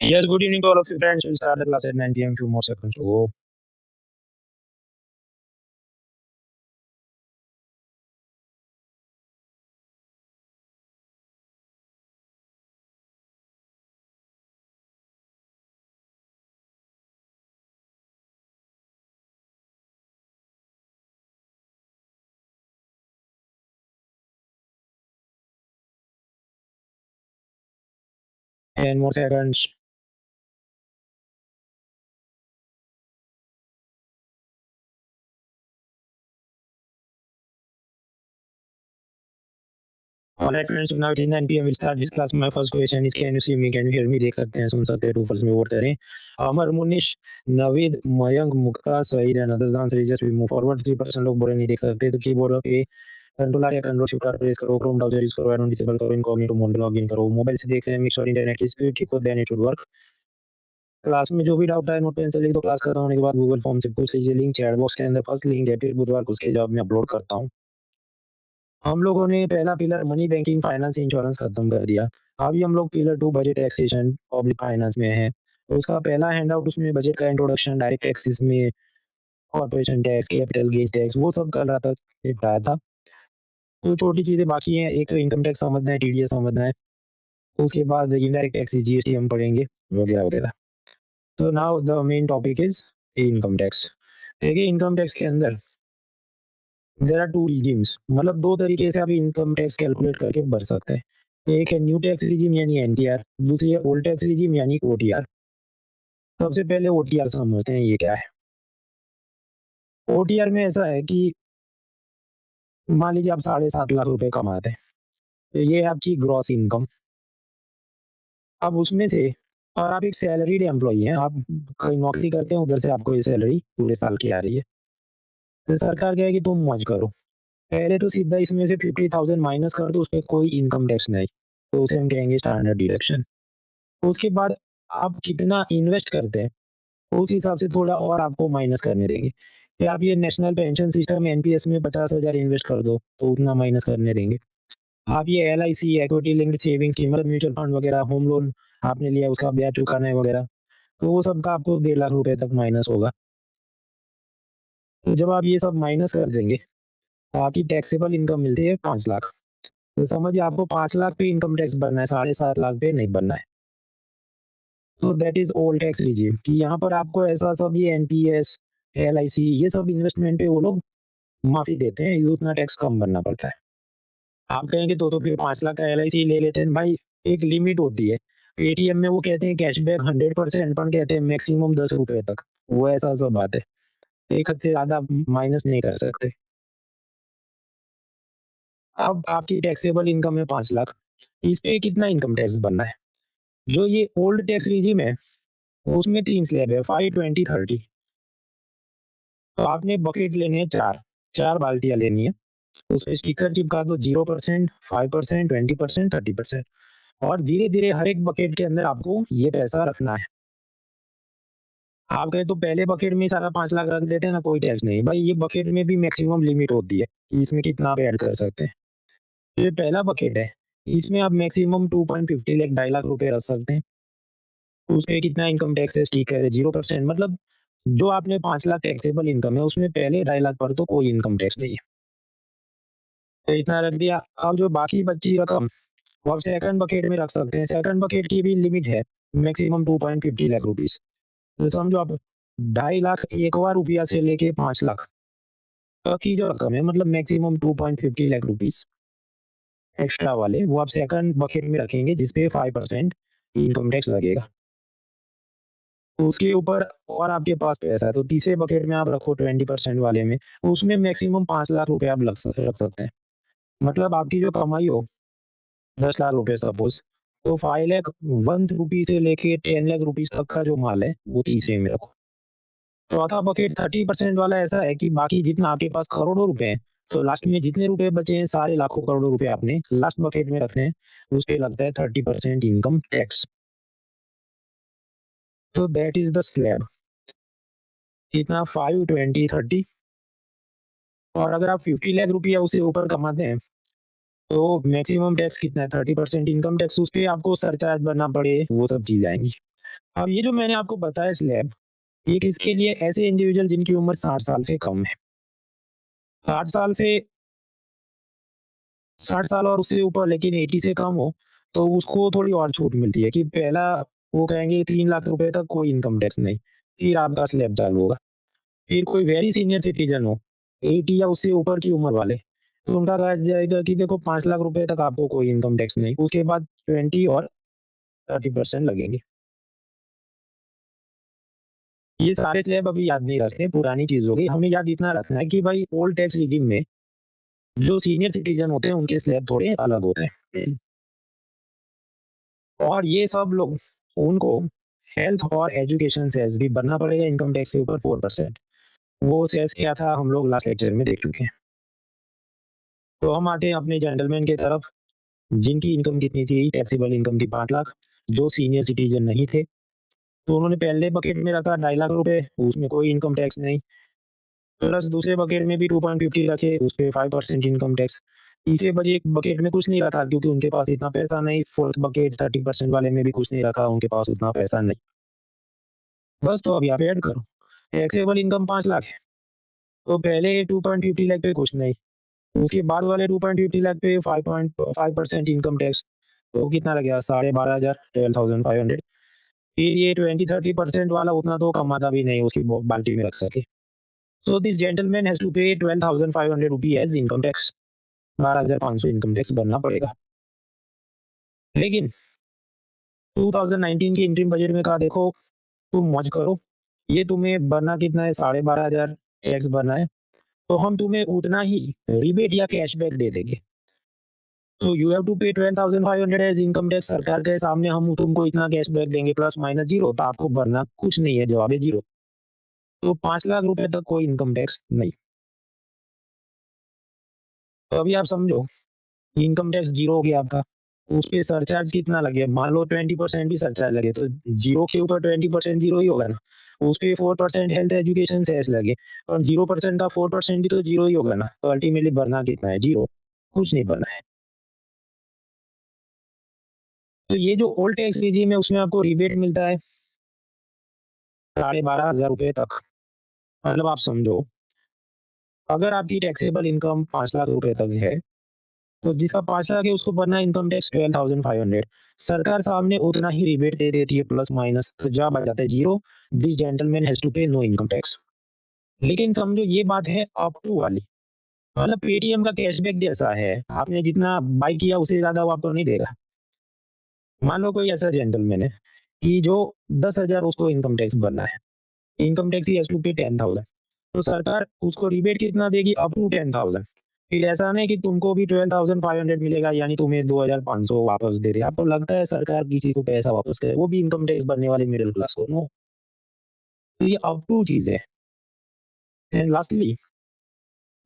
Yes, good evening to all of you friends. We'll start the class at 9 p.m. Few more seconds to go. Ten more seconds. Alright friends, so now it is 9 p.m. We'll start this class. My first question is, can you see me? Can you hear me? देख सकते हैं, सुन सकते हैं. Two first में vote करें. अमर मुनिश, नवीद, मयंक, मुक्ता, Saeed and others. The answer is just we move forward. 3% लोग बोले नहीं देख सकते. तो कीबोर्ड पे कंट्रोल या कंट्रोल शिफ्ट आर प्रेस करो. क्रोम ब्राउजर यूज करो. एड ऑन डिसेबल करो. इनकॉग्निटो मोड में लॉगिन करो. मोबाइल से देख रहे हैं. मेक श्योर इंटरनेट की स्पीड ठीक हो, then it should work. Class में जो भी डाउट है नोट पेन से लिख दो. क्लास खत्म होने के बाद गूगल फॉर्म से पूछ लीजिए. लिंक चैट बॉक्स के अंदर फर्स्ट लिंक है, फिर बुधवार को उसके जवाब में अपलोड करता हूँ. हम लोगों ने पहला pillar money banking finance insurance खत्म कर दिया. अभी हम लोग pillar 2 budget taxation public finance में है. तो उसका पहला हैंडआउट उसमें बजट का इंट्रोडक्शन, डायरेक्ट टैक्सेस में corporation tax, capital gains tax, वो सब कल रात तक निपटाया था. तो छोटी चीजें बाकी हैं. एक तो इनकम टैक्स समझना है, टीडीएस समझना है. उसके बाद इनडायरेक्ट टैक्स, जीएसटी हम पढ़ेंगे वगैरह वगैरह. तो now the main topic is income tax. देखिए इनकम टैक्स के अंदर देयर आर टू रिजीम्स. मतलब दो तरीके से आप इनकम टैक्स कैलकुलेट करके भर सकते हैं. एक है न्यू टैक्स रिजीम यानी एनटीआर, दूसरी है ओल्ड टैक्स रिजीम यानी ओटीआर. सबसे पहले ओटीआर समझते हैं ये क्या है. ओटीआर में ऐसा है कि मान लीजिए आप 7.5 लाख रुपए कमाते हैं, तो ये है आपकी ग्रॉस इनकम. अब उसमें से, और आप एक सैलरीड एम्प्लॉई हैं, आप कहीं नौकरी करते हैं, उधर से आपको ये सैलरी पूरे साल की आ रही है. तो सरकार कहेगी तुम मौज करो. पहले तो सीधा इसमें से 50,000 माइनस कर दो, उस पर कोई इनकम टैक्स नहीं. तो उसे हम कहेंगे स्टैंडर्ड डिडक्शन. उसके बाद आप कितना इन्वेस्ट करते हैं, उस हिसाब से थोड़ा और आपको माइनस करने देंगे. या आप ये नेशनल पेंशन सिस्टम एनपीएस में 50,000 इन्वेस्ट कर दो, तो उतना माइनस करने देंगे. आप ये एलआईसी, इक्विटी लिंक्ड सेविंग्स की, मतलब म्यूचुअल फंड वगैरह, होम लोन आपने लिया, उसका ब्याज चुकाना है वगैरह, तो वो सब का आपको 1.5 लाख रुपए तक माइनस होगा. तो जब आप ये सब माइनस कर देंगे, तो आपकी टैक्सेबल इनकम मिलती है 5 लाख. तो समझिए आपको 5 लाख पे इनकम टैक्स भरना है, 7.5 लाख पे नहीं भरना है. तो that is old tax regime कि यहाँ पर आपको ऐसा सब ये एनपीएस, एलआईसी, ये सब इन्वेस्टमेंट पे वो लोग माफी देते हैं, ये उतना टैक्स कम भरना पड़ता है. आप कहेंगे तो फिर 5 लाख का एलआईसी ले लेते हैं भाई. एक लिमिट होती है. एटीएम में वो कहते हैं कैशबैक 100%, पर कहते हैं मैक्सिमम 10 रुपए तक. वो ऐसा सब बात है. एक हद से ज्यादा माइनस नहीं कर सकते. अब आपकी टैक्सेबल इनकम है 5 लाख. इस पे कितना इनकम टैक्स भरना है. जो ये ओल्ड टैक्स रिजीम है, उसमें 3 स्लैब है, 5, 20, 30. तो आपने बकेट लेने हैं चार, चार बाल्टियां लेनी है. तो उस पे स्टिकर चिपका दो 0%, 5%, 20%, 30%. और धीरे धीरे हर एक बकेट के अंदर आपको ये पैसा रखना है. आप कहे तो पहले बकेट में सारा 5 लाख रख देते हैं ना, कोई टैक्स नहीं भाई. ये बकेट में भी मैक्सिमम लिमिट होती है कि इसमें कितना आप ऐड कर सकते हैं. ये पहला बकेट है, इसमें आप मैक्सिमम 2.50 लाख, 2.5 लाख रुपए रख सकते हैं. तो उसमें कितना इनकम टैक्स है, ठीक है 0%. मतलब जो आपने 5 लाख टैक्सेबल इनकम है, उसमें पहले 2.5 लाख पर तो कोई इनकम टैक्स नहीं है. तो इतना रख दिया. अब जो बाकी बची रकम, वो आप सेकंड बकेट में रख सकते हैं. सेकंड बकेट की भी लिमिट है, मैक्सिमम 2.50 लाख रुपीज. तो समझो आप 2.5 लाख एक बार रुपया से लेके 5 लाख तक की जो रकम है, मतलब मैक्सिमम 2.50 लाख रुपीज एक्स्ट्रा वाले, वो आप सेकंड बकेट में रखेंगे, जिसपे 5% इनकम टैक्स लगेगा. तो उसके ऊपर और आपके पास पैसा है, तो तीसरे बकेट में आप रखो 20% वाले में. उसमें मैक्सिमम 5 लाख रुपए आप रख सकते हैं. मतलब आपकी जो कमाई हो 10 लाख रुपए सपोज, तो 5 लाख 1 रुपी से लेके 10 लाख रुपीज तक का जो माल है, वो तीसरे में रखो. चौथा बकेट 30% वाला ऐसा है कि बाकी जितना आपके पास करोड़ों रुपए हैं, तो लास्ट में जितने रुपए बचे हैं, सारे लाखों करोड़ों रुपए आपने लास्ट बकेट में रखने हैं. उस पे लगता है 30% इनकम टैक्स. तो दैट इज द स्लैब. इतना 5, 20, 30. और अगर आप 50 लाख रुपया उससे ऊपर कमाते हैं, तो मैक्सिमम टैक्स कितना है, 30% इनकम टैक्स. उस पे आपको सरचार्ज भरना पड़े, वो सब चीज आएंगी. अब ये जो मैंने आपको बताया स्लैब, ये किसके लिए? ऐसे इंडिविजुअल जिनकी उम्र 60 साल से कम है। 60 साल से 60 साल और उससे ऊपर लेकिन 80 से कम हो, तो उसको थोड़ी और छूट मिलती है कि पहला वो कहेंगे 3 लाख रुपए तक कोई इनकम टैक्स नहीं, फिर आपका स्लैब चालू होगा। फिर कोई वेरी सीनियर सिटीज़न हो, 80 या उससे ऊपर की उम्र वाले, तो उनका कहा जाएगा कि देखो 5 लाख रुपए तक आपको कोई इनकम टैक्स नहीं, उसके बाद 20 और 30% लगेंगे। ये सारे स्लैब अभी याद नहीं रखने, पुरानी चीज़ हो गई। हमें याद इतना रखना है कि भाई ओल्ड टैक्स रेजिम में जो सीनियर सिटीज़न होते हैं उनके स्लैब थोड़े अलग होते हैं। और ये सब लोग उनको हेल्थ और एजुकेशन सेस भी भरना पड़ेगा इनकम टैक्स के ऊपर 4%। वो सेस क्या था हम लोग लास्ट लेक्चर में देख चुके हैं। तो हम आते हैं अपने जेंटलमैन की तरफ, जिनकी इनकम कितनी थी? टैक्सेबल इनकम थी 5 लाख, जो सीनियर सिटीज़न नहीं थे। तो उन्होंने पहले बकेट में रखा 2.5 लाख रुपए, उसमें कोई इनकम टैक्स नहीं। प्लस दूसरे बकेट में भी 2.50 रखे, उस पे 5% इनकम टैक्स। तीसरे बजे बकेट में कुछ नहीं रखा क्योंकि उनके पास इतना पैसा नहीं। फोर्थ बकेट 30% वाले में भी कुछ नहीं रखा, उनके पास उतना पैसा नहीं। बस तो अभी आप ऐड करो। टैक्सेबल इनकम 5 लाख है, तो पहले 2.50 लाख पे कुछ नहीं, उसके बाद वाले 2.50 लाख पे 5.5% इनकम टैक्स, तो कितना लग गया? 12,500, 12,500। फिर ये 20-30% वाला उतना तो कमाता भी नहीं उसकी बाल्टी में रख सके। So this gentleman has to pay 12,500 rupee as income tax. 12,500 income tax भरना पड़ेगा। लेकिन 2019 के इंटरिम बजट में कहा देखो तुम मौज करो, ये तुम्हें भरना कितना है? 12,500 टैक्स भरना है, तो हम तुम्हें उतना ही रिबेट या कैशबैक दे देंगे। तो यू हैव टू पे 12,500 एज इनकम टैक्स। सरकार के सामने हम तुमको इतना कैशबैक देंगे प्लस माइनस जीरो, तो आपको भरना कुछ नहीं है, जवाब है जीरो। तो 5 लाख रुपए तक कोई इनकम टैक्स नहीं। तो अभी आप समझो, इनकम टैक्स जीरो हो गया आपका, उस पे सरचार्ज कितना लगे? मान लो 20% भी सरचार्ज लगे, तो जीरो के ऊपर 20% जीरो ही होगा ना। उस पे 4% हेल्थ एजुकेशन सेस लगे, और 0% का 4% भी तो जीरो ही होगा ना। तो अल्टीमेटली भरना कितना है? जीरो, कुछ नहीं भरना है। तो ये जो ओल्ड टैक्स रिजीम है उसमें आपको रिबेट मिलता है 12,500 रुपए तक। मतलब आप समझो, अगर आपकी टैक्सेबल इनकम 5 लाख रुपए तक है, तो जिसका 5 लाख है उसको भरना इनकम टैक्स 12,500। सरकार सामने उतना ही रिबेट दे देती है प्लस माइनस, तो जवाब आ जाता है zero. This gentleman has to pay no income tax. लेकिन समझो ये बात है अप टू वाली, मतलब पेटीएम का कैशबैक जैसा है, आपने जितना बाई किया उससे ज्यादा वो आपको नहीं देगा। मान लो कोई ऐसा जेंटलमैन है कि जो 10,000 उसको इनकम टैक्स भरना है, इनकम टैक्स ही हैज टू पे 10,000, तो सरकार उसको रिबेट कितना देगी? Up to 10,000। फिर ऐसा नहीं कि तुमको भी 12,500 मिलेगा, यानी तुम्हें 2,500 वापस दे दे। आपको लगता है सरकार किसी को पैसा वापस करे, वो भी इनकम टैक्स भरने वाले मिडिल क्लास को? नो। तो ये अप टू चीज है। एंड लास्टली,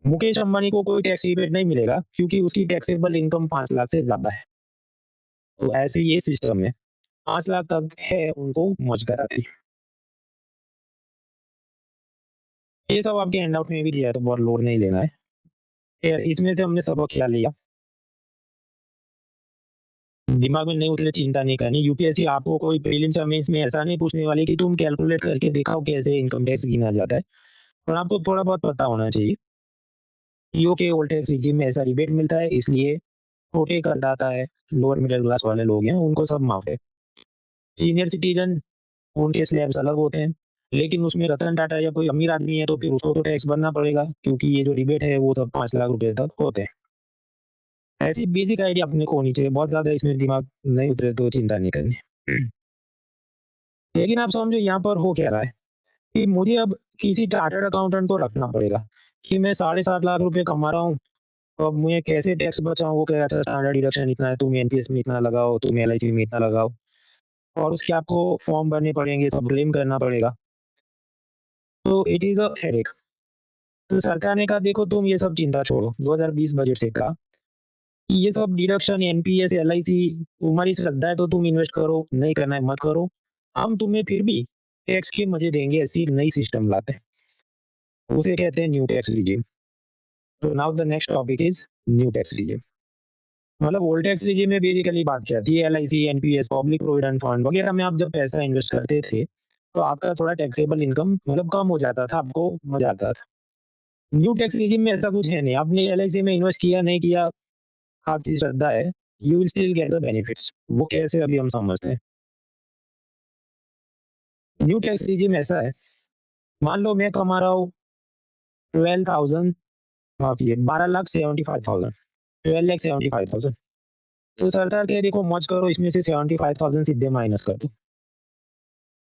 मुकेश अंबानी को कोई टैक्स रिबेट नहीं मिलेगा क्योंकि उसकी टैक्सेबल इनकम 5 लाख से ज्यादा है। तो ऐसे ये सिस्टम है, 5 लाख तक है उनको मौज कराती। ये सब आपके हैंड आउट में भी दिया है, तो बहुत लोड नहीं लेना है। खैर, इसमें से हमने सबक क्या लिया? दिमाग में नहीं उतरे चिंता नहीं करनी। यूपीएससी आपको कोई प्रीलिम्स या मेंस में ऐसा नहीं पूछने वाली कि तुम कैलकुलेट करके दिखाओ कैसे इनकम टैक्स गिना जाता है, और आपको थोड़ा बहुत पता होना चाहिए। ईओ के ओल्ड टैक्स रिजीम में ऐसा रिबेट मिलता है, इसलिए छोटे करदाता है, लोअर मिडिल क्लास वाले लोग हैं, उनको सब माफ है। सीनियर सिटीजन, उनके स्लैब्स अलग होते हैं, लेकिन उसमें रतन टाटा या कोई अमीर आदमी है तो फिर उसको तो टैक्स भरना पड़ेगा, क्योंकि ये जो रिबेट है वो सब 5 लाख रुपए तक होते हैं। ऐसी बेसिक आइडिया अपने को होनी चाहिए, बहुत ज्यादा इसमें दिमाग नहीं उतरे तो चिंता नहीं करनी। लेकिन आप समझो यहाँ पर हो क्या रहा है कि मुझे अब किसी चार्टर्ड अकाउंटेंट को रखना पड़ेगा कि मैं 7.5 लाख रुपए कमा रहा हूँ, तो अब मुझे कैसे टैक्स बचाऊं? वो कह रहा था स्टैंडर्ड डिडक्शन इतना है, तुम एनपीएस में इतना लगाओ, तुम एलआईसी में इतना लगाओ, और उसके आपको फॉर्म भरने पड़ेंगे, सब क्लेम करना पड़ेगा। तो इट इज अ हेडेक। तो सरकार ने कहा देखो तुम ये सब चिंता छोड़ो, 2020 बजट से कहा कि ये सब डिडक्शन एनपीएस एलआईसी तुम्हारी श्रद्धा है तो तुम इन्वेस्ट करो, नहीं करना है मत करो, हम तुम्हें फिर भी टैक्स के मजे देंगे। ऐसी नई सिस्टम लाते हैं, उसे कहते हैं new tax regime. So now the next topic is new tax regime. मतलब ओल्ड टैक्स रिजीम में बेसिकली बात क्या थी, LIC, NPS, public provident fund वगैरह में आप जब पैसा इन्वेस्ट करते थे, तो आपका थोड़ा टैक्सेबल इनकम मतलब कम हो जाता था, आपको मजा आता था। न्यू टैक्स रिजीम में ऐसा कुछ है नहीं, आपने एलआईसी में इन्वेस्ट किया नहीं किया, आपकी श्रद्धा है, you will still get the benefits. वो कैसे अभी हम समझते हैं। न्यू टैक्स रिजीम ऐसा है, मान लो मैं कमा रहा हूँ 12,000, माफ ये 12,75,000, 12,75,000। तो सरकार कह देखो मौज करो, इसमें से 75,000 सीधे माइनस कर दो।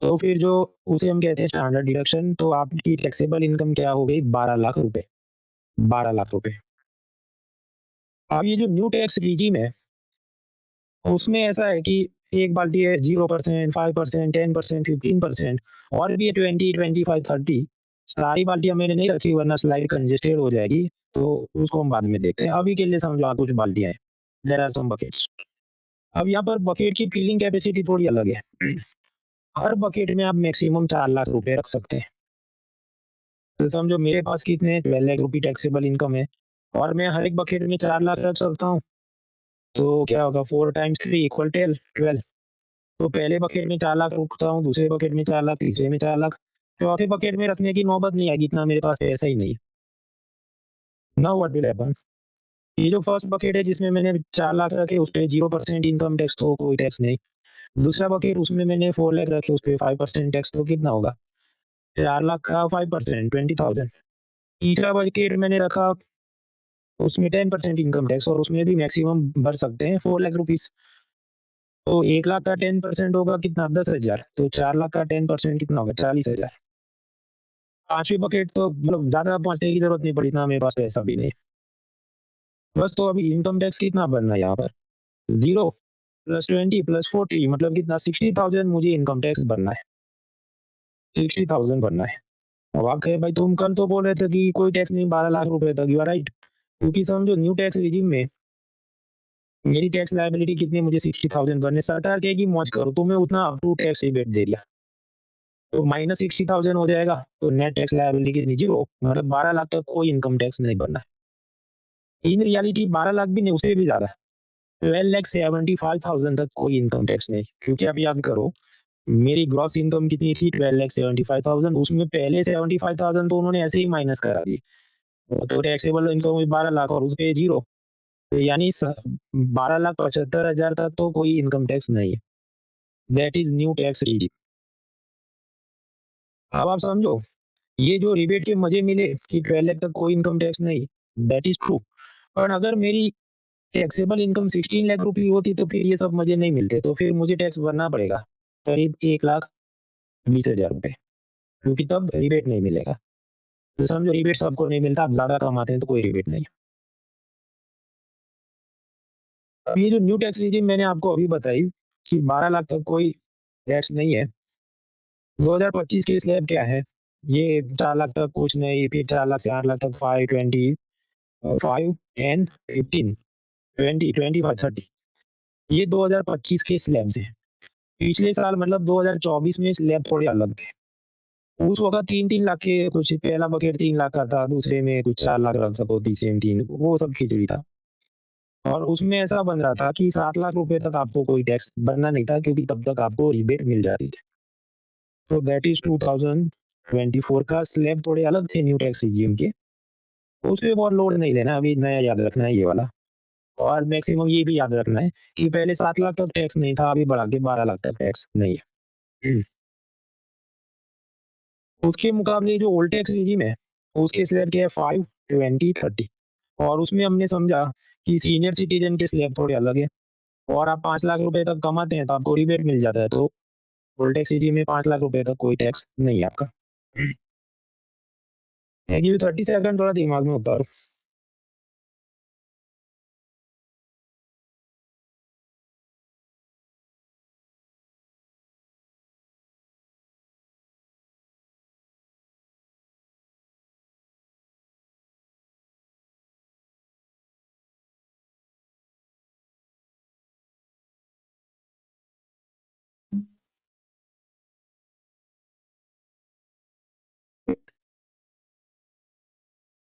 तो फिर जो उसे हम कहते हैं स्टैंडर्ड डिडक्शन, तो आपकी टैक्सेबल इनकम क्या हो गई, 12 लाख रुपए। 12 लाख रुपए। अब ये जो न्यू टैक्स रिजीम है, उसमें ऐसा है कि एक बाल्टी है 0%, 5%, 10%, 15%, और भी है 20, 25, 30। सारी बाल्टियां मैंने नहीं रखी वरना स्लाइड कंजेस्टेड हो जाएगी, तो उसको हम बाद में देखते हैं। अभी के लिए समझो आप कुछ बाल्टियां हैं, देयर आर सम बकेट्स। अब यहाँ पर बकेट की फिलिंग कैपेसिटी थोड़ी अलग है। हर बकेट में आप मैक्सिमम 4 लाख रुपए रख सकते हैं। तो समझो मेरे पास कितने 12 लाख रुपए टैक्सेबल इनकम है, और मैं हर एक बकेट में 4 लाख रख सकता हूँ। तो क्या होगा, 4 × 3 = 12। तो पहले बकेट में 4 लाख रखता हूँ, दूसरे बकेट में 4 लाख, तीसरे में 4 लाख, चौथे बकेट में रखने की नौबत नहीं आएगी, इतना मेरे पास पैसा ही नहीं है। नाउ व्हाट विल हैपन, ये जो फर्स्ट बकेट है जिसमें मैंने 4 लाख रखे, उस पे 0% इनकम टैक्स, तो कोई टैक्स नहीं। दूसरा बकेट उसमें मैंने 4 लाख रखे, उस पे 5% टैक्स, तो कितना होगा, 4 लाख का 5%, 20,000। तीसरा बकेट मैंने रखा, उसमें 10% इनकम टैक्स, और उसमें भी मैक्सिमम भर सकते हैं 4 लाख रुपीज। तो 1 लाख का 10% होगा कितना, 10,000। तो 4 लाख का 10% कितना होगा, 40,000। पांचवी बकेट तो मतलब ज्यादा पहुंचने की जरूरत नहीं पड़ी, इतना मेरे पास पैसा भी नहीं। बस तो अभी इनकम टैक्स कितना भरना है यहाँ पर, 0 + 20 + 40 मतलब कितना, 60,000 मुझे इनकम टैक्स भरना है। 60,000 भरना है। अब आप कहे भाई तुम कल तो बोल रहे थे कि कोई टैक्स नहीं 12 लाख रुपए तक, यू आर राइट। क्योंकि समझो न्यू टैक्स रिजीम में मेरी टैक्स लायबिलिटी कितनी है, मुझे 60,000 भरने। सरकार कहेगी मौज करो, तुम्हें उतना अप टू टैक्स रिबेट दे दिया, तो -60,000 हो जाएगा, तो नेट टैक्स लायबिलिटी कितनी, 0। मतलब 12 लाख तक कोई इनकम टैक्स नहीं भरना है। इन रियलिटी 12 लाख भी नहीं, उससे भी ज्यादा, 12,75,000 तक कोई इनकम टैक्स नहीं। क्योंकि आप याद करो, मेरी ग्रॉस इनकम कितनी थी, 12,75,000, उसमें पहले 75,000 तो उन्होंने ऐसे ही माइनस करा दी, तो टैक्सेबल इनकम हुई 12 लाख, और उस पे 0। तो यानी 12,75,000 तक तो कोई इनकम टैक्स नहीं है। That is new tax regime. अब आप समझो, ये जो रिबेट के मजे मिले कि 12 लाख तक कोई इनकम टैक्स नहीं, दैट इज ट्रू। पर अगर मेरी टैक्सेबल इनकम 16 लाख रुपए होती, तो फिर ये सब मजे नहीं मिलते, तो फिर मुझे टैक्स भरना पड़ेगा करीब 1,20,000 रुपए, क्योंकि तब रिबेट नहीं मिलेगा। तो समझो रिबेट सबको नहीं मिलता, आप ज्यादा कमाते हैं तो कोई रिबेट नहीं। अब ये जो न्यू टैक्स रिजीम मैंने आपको अभी बताई कि 12 लाख तक कोई टैक्स नहीं है, 2025 के स्लैब क्या है, ये 4 लाख तक कुछ नहीं, फिर 4 लाख से 8 लाख तक 5, 20, 5 10, 15, 20, 25, 30। ये 2025 के स्लैब्स हैं। पिछले साल मतलब 2024 में स्लैब थोड़े अलग थे। उस वक्त 3-3 लाख के कुछ, पहला बकेट 3 लाख का था, दूसरे में कुछ 4 लाख रख सको, तीसरे में 3, वो सब खिचड़ी था। और उसमें ऐसा बन रहा था कि 7 लाख रुपए तक आपको कोई टैक्स भरना नहीं था, क्योंकि तब तक आपको रिबेट मिल जाती थी। तो दैट इज 2024 का स्लैब थोड़े अलग थे न्यू टैक्स रिजीम के। उस पे बहुत लोड नहीं लेना, अभी नया याद रखना है ये वाला। और मैक्सिमम ये भी याद रखना है कि पहले 7 लाख तक टैक्स नहीं था, अभी बढ़ा के 12 लाख तक टैक्स नहीं है। उसके मुकाबले जो ओल्ड टैक्स रिजीम है, उसके स्लैब के है 5, 20, 30। और उसमें हमने समझा कि सीनियर सिटीजन के स्लैब थोड़े अलग है, और आप 5 लाख रुपए तक कमाते हैं तो आपको रिबेट मिल जाता है। तो ओल्ड टैक्स रिजीम में 5 लाख रुपए तक कोई टैक्स नहीं है आपका। गिव 30 सेकंड, थोड़ा दिमाग में उतारो।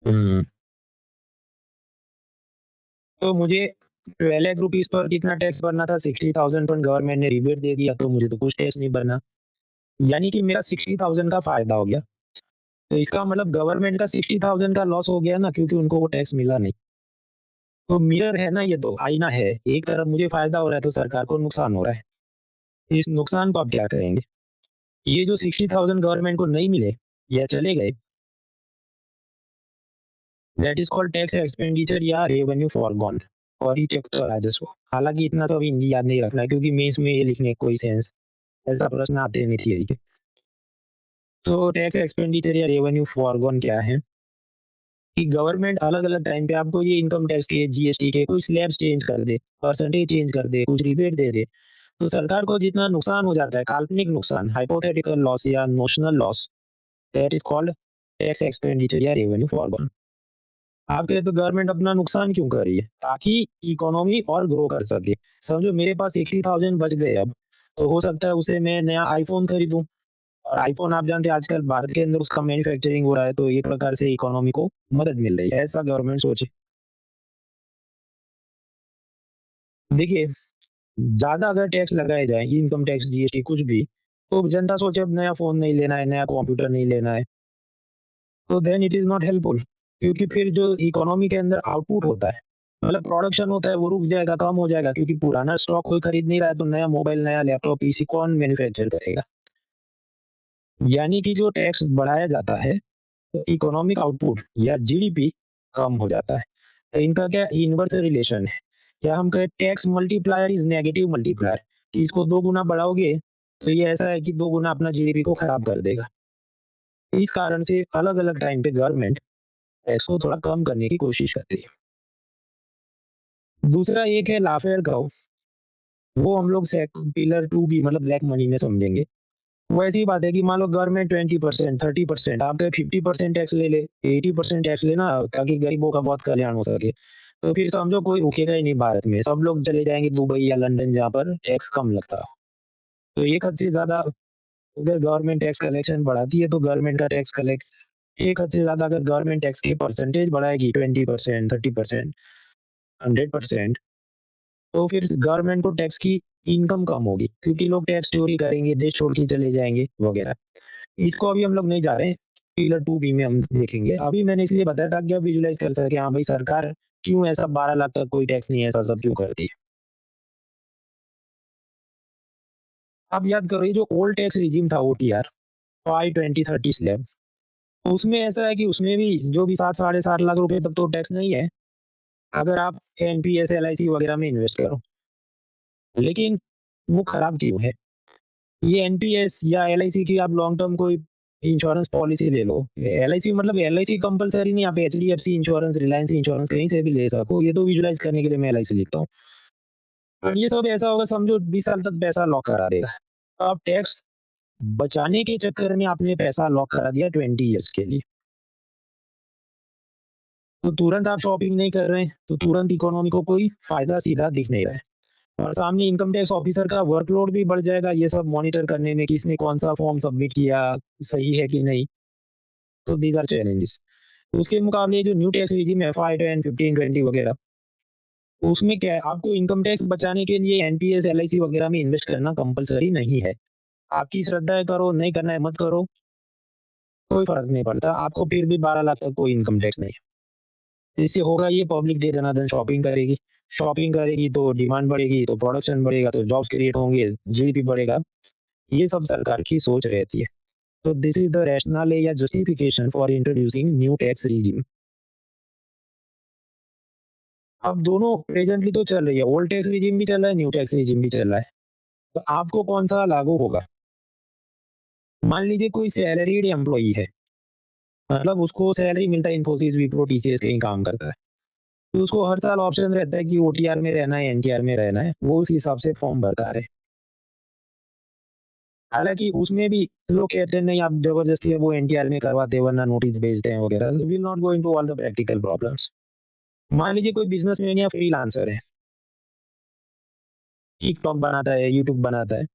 हम्म, तो मुझे 12 लाख रुपीस पर कितना टैक्स भरना था? 60,000 पर गवर्नमेंट ने रिबेट दे दिया, तो मुझे तो कुछ टैक्स नहीं भरना। यानी कि मेरा 60,000 का फायदा हो गया। तो इसका मतलब गवर्नमेंट का 60,000 का लॉस हो गया ना, क्योंकि उनको वो टैक्स मिला नहीं। तो मिरर है ना, ये तो आईना है। एक तरफ मुझे फायदा हो रहा है तो सरकार को नुकसान हो रहा है। इस नुकसान को आप क्या करेंगे? ये जो 60,000 गवर्नमेंट को नहीं मिले या चले गए, that is called tax expenditure या रेवेन्यू फॉरगॉन और ही टैक्स राजस्व। हालांकि इतना तो अभी हिंदी याद नहीं रखना है, क्योंकि मेंस में ये लिखने का कोई सेंस, ऐसा प्रश्न आते नहीं थियरी के। तो टैक्स एक्सपेंडिचर या रेवेन्यू फॉरगॉन क्या है कि गवर्नमेंट अलग-अलग टाइम पे आपको ये इनकम टैक्स के, जीएसटी के कोई स्लैब्स चेंज कर दे, परसेंटेज चेंज कर दे, कुछ रिबेट दे दे। तो सरकार को जितना नुकसान हो जाता है, काल्पनिक नुकसान, हाइपोथेटिकल लॉस या notional loss, that is called tax expenditure या रेवेन्यू फॉरगॉन। आप कहे तो गवर्नमेंट अपना नुकसान क्यों कर रही है? ताकि इकोनॉमी और ग्रो कर सके। समझो मेरे पास 60,000 बच गए अब, तो हो सकता है उसे मैं नया आईफ़ोन खरीदूँ। और आईफ़ोन आप जानते हैं आजकल भारत के अंदर उसका मैन्युफैक्चरिंग हो रहा है, तो एक प्रकार से इकोनॉमी को मदद मिल रही है, ऐसा गवर्नमेंट सोचे। देखिए, ज़्यादा अगर टैक्स लगाए जाएँ, इनकम टैक्स, जीएसटी कुछ भी, तो जनता सोचे अब नया फ़ोन नहीं लेना है, नया कंप्यूटर नहीं लेना है, तो then it is not helpful. क्योंकि फिर जो इकोनॉमी के अंदर आउटपुट होता है, मतलब प्रोडक्शन होता है, वो रुक जाएगा, कम हो जाएगा, क्योंकि पुराना स्टॉक कोई खरीद नहीं रहा है, तो नया मोबाइल, नया लैपटॉप, पीसी कौन मैन्युफैक्चर करेगा? यानी कि जो टैक्स बढ़ाया जाता है, तो इकोनॉमिक आउटपुट या जीडीपी कम हो जाता है। तो इनका क्या इनवर्स रिलेशन है? क्या हम कहें tax multiplier is negative multiplier, कि इसको 2 गुना बढ़ाओगे, तो ये ऐसा है कि 2 गुना अपना जीडीपी को खराब कर देगा। इस कारण से अलग-अलग टाइम पे गवर्नमेंट टैक्स को थोड़ा कम करने की कोशिश करती है। दूसरा एक है लाफेयर कर्व, वो हम लोग सेक पिलर 2 भी मतलब ब्लैक मनी में समझेंगे। वो ऐसी बात है कि मान लो गवर्नमेंट 20%, 30%, आप कहे 50% टैक्स ले ले, 80% टैक्स लेना, ताकि गरीबों का बहुत कल्याण हो सके। तो फिर समझो कोई रुकेगा ही नहीं भारत में, सब लोग चले जाएँगे दुबई या लंदन, जहाँ पर टैक्स कम लगता हो। तो एक हद से ज़्यादा अगर गवर्नमेंट टैक्स कलेक्शन बढ़ाती है, तो गवर्नमेंट का टैक्स कलेक्ट एक हद से ज़्यादा अगर गवर्नमेंट टैक्स की परसेंटेज बढ़ाएगी 20%, 30%, 100%, तो फिर गवर्नमेंट को टैक्स की इनकम कम होगी, क्योंकि लोग टैक्स चोरी करेंगे, देश छोड़ के चले जाएँगे वगैरह। इसको अभी हम लोग नहीं जा रहे हैं, पिलर 2 बी में हम देखेंगे। अभी मैंने इसलिए बताया ताकि आप विजुअलाइज़ कर सकें, हाँ भाई सरकार क्यों ऐसा 12 लाख तक कोई टैक्स नहीं है, ऐसा सब क्यों करती है। आप याद करो ये जो ओल्ड टैक्स रेजिम था ओटीआर 5, 20, 30 स्लैब, उसमें ऐसा है कि उसमें भी जो भी 7 साढ़े 7 लाख रुपए तक तो टैक्स नहीं है, अगर आप एनपीएस, एलआईसी वगैरह में इन्वेस्ट करो। लेकिन वो खराब क्यों है? ये एनपीएस या एलआईसी की आप लॉन्ग टर्म कोई इंश्योरेंस पॉलिसी ले लो। एलआईसी मतलब एलआईसी कंपल्सरी नहीं, आप एचडीएफसी इंश्योरेंस, रिलायंस इंश्योरेंस कहीं से भी ले सको। ये तो विजुअलाइज़ करने के लिए मैं एलआईसी लिखता हूँ। और ये सब ऐसा होगा समझो 20 साल तक पैसा लॉक करा देगा। तो आप टैक्स बचाने के चक्कर में आपने पैसा लॉक करा दिया 20 ईयर्स के लिए। तो तुरंत आप शॉपिंग नहीं कर रहे हैं, तो तुरंत इकोनॉमी को कोई फ़ायदा सीधा दिख नहीं रहा है। और सामने इनकम टैक्स ऑफिसर का वर्कलोड भी बढ़ जाएगा ये सब मॉनिटर करने में, किसने कौन-सा फॉर्म सबमिट किया, सही है कि नहीं। तो दीज़ आर चैलेंजेस। उसके मुकाबले जो न्यू टैक्स रेजिम है 5, 10, 15, 20 वगैरह, उसमें क्या है आपको इनकम टैक्स बचाने के लिए एनपीएस, एलआईसी वगैरह में इन्वेस्ट करना कंपल्सरी नहीं है। आपकी श्रद्धा है करो, नहीं करना है मत करो, कोई फ़र्क नहीं पड़ता। आपको फिर भी 12 लाख तक कोई इनकम टैक्स नहीं है। इससे होगा ये पब्लिक दे दनादन शॉपिंग करेगी। शॉपिंग करेगी तो डिमांड बढ़ेगी, तो प्रोडक्शन बढ़ेगा, तो जॉब्स क्रिएट होंगे, जीडीपी बढ़ेगा। ये सब सरकार की सोच रहती है। तो दिस इज़ द रैशनले या justification for introducing new tax regime. अब दोनों प्रेजेंटली तो चल रही है, ओल्ड टैक्स रेजिम भी चल रहा है, न्यू टैक्स रेजिम भी चल रहा है। तो आपको कौन-सा लागू होगा? मान लीजिए कोई सैलरीड एम्प्लॉयी है, मतलब उसको सैलरी मिलता है इन्फोसिस, विप्रो, टीसीएस कहीं काम करता है। तो उसको हर साल ऑप्शन रहता है कि ओटीआर में रहना है, एनटीआर में रहना है, वो उस हिसाब से फॉर्म भरता रहे। हालाँकि उसमें भी लोग कहते हैं नहीं आप ज़बरदस्ती वो एनटीआर में करवाते हैं वरना नोटिस भेजते हैं वगैरह। We will not go into all the practical problems. मान लीजिए कोई बिज़नेसमैन या फ्रीलांसर है, टिकटॉक बनाता है, यूट्यूब बनाता है,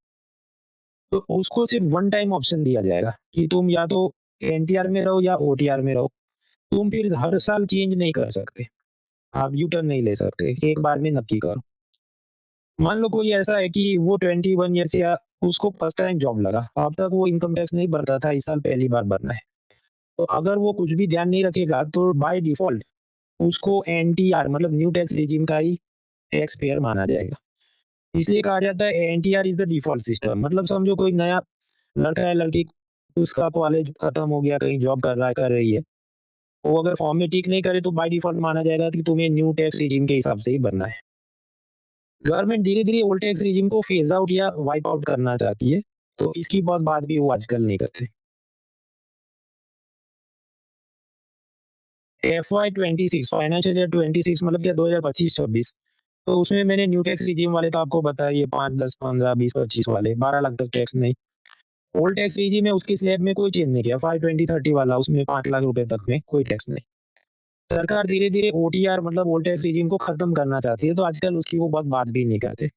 तो उसको सिर्फ वन टाइम ऑप्शन दिया जाएगा कि तुम या तो एनटीआर में रहो या ओटीआर में रहो। तुम फिर हर साल चेंज नहीं कर सकते। आप यू टर्न नहीं ले सकते, एक बार में नक्की करो। मान लो कोई ऐसा है कि वो 21 ईयर्स या उसको फर्स्ट टाइम जॉब लगा, अब तक वो इनकम टैक्स नहीं भरता था, इस साल पहली बार भरना है। तो अगर वो कुछ भी ध्यान नहीं रखेगा तो बाय डिफ़ॉल्ट उसको एनटीआर मतलब न्यू टैक्स रेजिम का ही टैक्स पेयर माना जाएगा। इसलिए कहा जाता है NTR is the default system. मतलब समझो कोई नया लड़का है, लड़की, उसका कॉलेज खत्म हो गया, कहीं जॉब कर रहा है, कर रही है। वो अगर फॉर्म में टिक नहीं करे तो बाय डिफ़ॉल्ट माना जाएगा कि तुम्हें न्यू टैक्स रेजिम के हिसाब से ही भरना है। गवर्नमेंट धीरे-धीरे ओल्ड टैक्स रेजिम को फेज़ आउट या वाइप आउट करना चाहती है, तो इसकी बहुत बात भी वो आजकल नहीं करते। एफवाई 26 फाइनेंशियल ईयर 26 मतलब क्या 2025-26, तो उसमें मैंने न्यू टैक्स रेजिम वाले तो आपको बताया, ये 5, 10, 15, 20, 25 वाले 12 लाख तक टैक्स नहीं। ओल्ड टैक्स रेजिम में उसकी स्लैब में कोई चेंज नहीं किया, 5, 20, 30 वाला उसमें 5 लाख रुपए तक में कोई टैक्स नहीं। सरकार धीरे-धीरे ओटीआर मतलब ओल्ड टैक्स रेजिम को खत्म करना चाहती है, तो आजकल उसकी वो बहुत बात भी नहीं करते।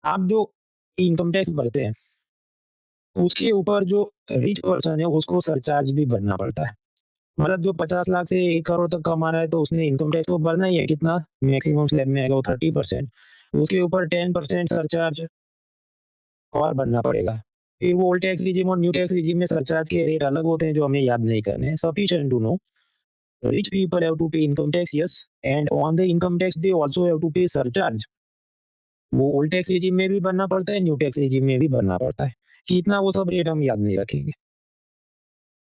आप जो इनकम टैक्स भरते हैं, उसके ऊपर जो रिच पर्सन है उसको सरचार्ज भी भरना पड़ता है। मतलब जो 50 लाख से 1 करोड़ तक कमा रहा है तो उसने इनकम टैक्स तो भरना ही है, कितना मैक्सिमम स्लैब में आएगा वो 30%। उसके ऊपर 10% सरचार्ज और भरना पड़ेगा। फिर वो ओल्ड टैक्स रिजिम और न्यू टैक्स रिजिम में सरचार्ज के रेट अलग होते हैं जो हमें याद नहीं करने हैं। Sufficient to know rich people have to pay income tax, yes, and on the income tax they also have to pay surcharge. वो ओल्ड टैक्स रिजिम में भी भरना पड़ता है, न्यू टैक्स रिजिम में भी भरना पड़ता है। कितना वो सब रेट हम याद नहीं रखेंगे।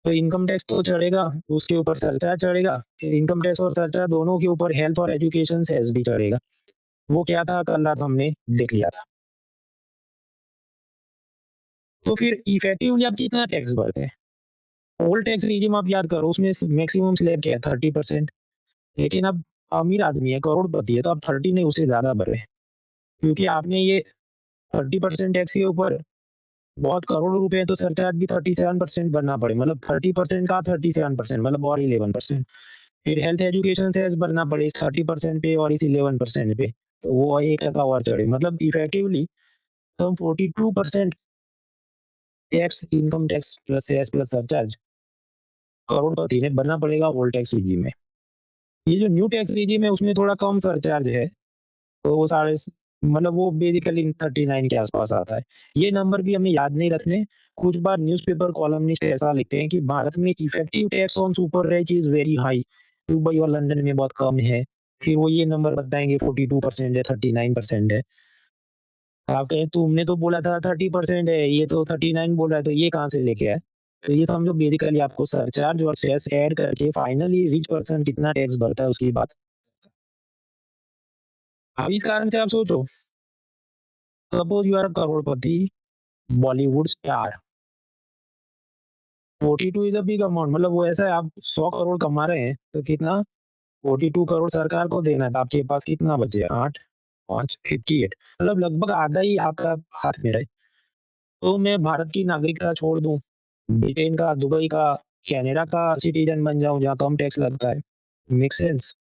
तो इनकम टैक्स तो चढ़ेगा, उसके ऊपर सरचार्ज चढ़ेगा, फिर इनकम टैक्स और सरचार्ज दोनों के ऊपर हेल्थ और एजुकेशन सेस भी चढ़ेगा। वो क्या था कल रात हमने देख लिया था। तो फिर इफेक्टिवली आप कितना टैक्स भरते हैं? ओल्ड टैक्स रिजिम आप याद करो, उसमें मैक्सिमम स्लैब क्या है 30%। लेकिन अब अमीर आदमी है, करोड़पति है, तो आप 30 नहीं उससे ज्यादा भरे, क्योंकि आपने ये 30% टैक्स के ऊपर बहुत करोड़ रुपए हैं, तो सरचार्ज भी 37% भरना पड़े, मतलब 30% का 37% मतलब और 11%। फिर हेल्थ एजुकेशन सेस भरना पड़े इस 30% पे और इस 11% पे, तो वो 1 टका और चढ़े, मतलब इफेक्टिवली हम 42% tax, income tax plus cess plus surcharge करोड़पति ने भरना पड़ेगा ओल्ड टैक्स रिजीम में। ये जो न्यू टैक्स रिजीम है उसमें थोड़ा कम सरचार्ज है, तो वो साढ़े मतलब वो बेसिकली 39 के आसपास आता है। ये नंबर भी हमें याद नहीं रखने। कुछ बार न्यूज़पेपर कॉलमनिस्ट ऐसा लिखते हैं कि भारत में effective tax on super rich is very high, Dubai और लंदन में बहुत कम है। फिर वो ये नंबर बताएंगे 42% है, 39% है। आप कहें तुमने तो बोला था 30% है, ये तो 39 बोल रहा है, तो ये कहाँ से लेके आए? तो ये समझो बेसिकली आपको सरचार्ज और सेस ऐड करके फाइनली रिच पर्सन कितना टैक्स भरता है उसकी बात। अब इस कारण से आप सोचो, सपोज यू आर करोड़पति Bollywood star, 42 is a big amount, मतलब वो ऐसा है आप 100 करोड़ कमा रहे हैं तो कितना 42 करोड़ सरकार को देना है, तो आपके पास कितना बचे 8, 5, 58, मतलब लगभग आधा ही आपका हाथ में रहे। तो मैं भारत की नागरिकता छोड़ दूं, ब्रिटेन का, दुबई का, कनाडा का सिटीजन बन जाऊं जहाँ कम टैक्स लगता है, मेक सेंस?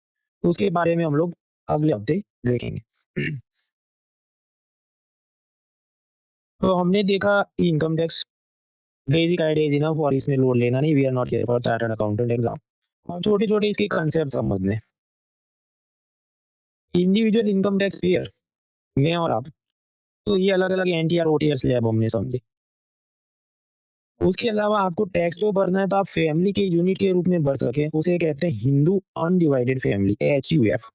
तो उसके बारे में हम लोग अगले हफ्ते देखेंगे। तो हमने देखा income tax basic idea is enough, और इसमें लोड लेना नहीं, we are not here for chartered accountant exam. अब छोटे-छोटे इसके कांसेप्ट समझने। इंडिविजुअल इनकम टैक्स पेयर, मैं और आप, तो ये अलग-अलग एनटीआर, ओटीआर स्लैब हमने समझे। उसके अलावा आपको टैक्स जो भरना है तो आप फैमिली के यूनिट के रूप में भर सकें, उसे कहते हैं हिंदू अनडिवाइडेड फैमिली, एचयूएफ।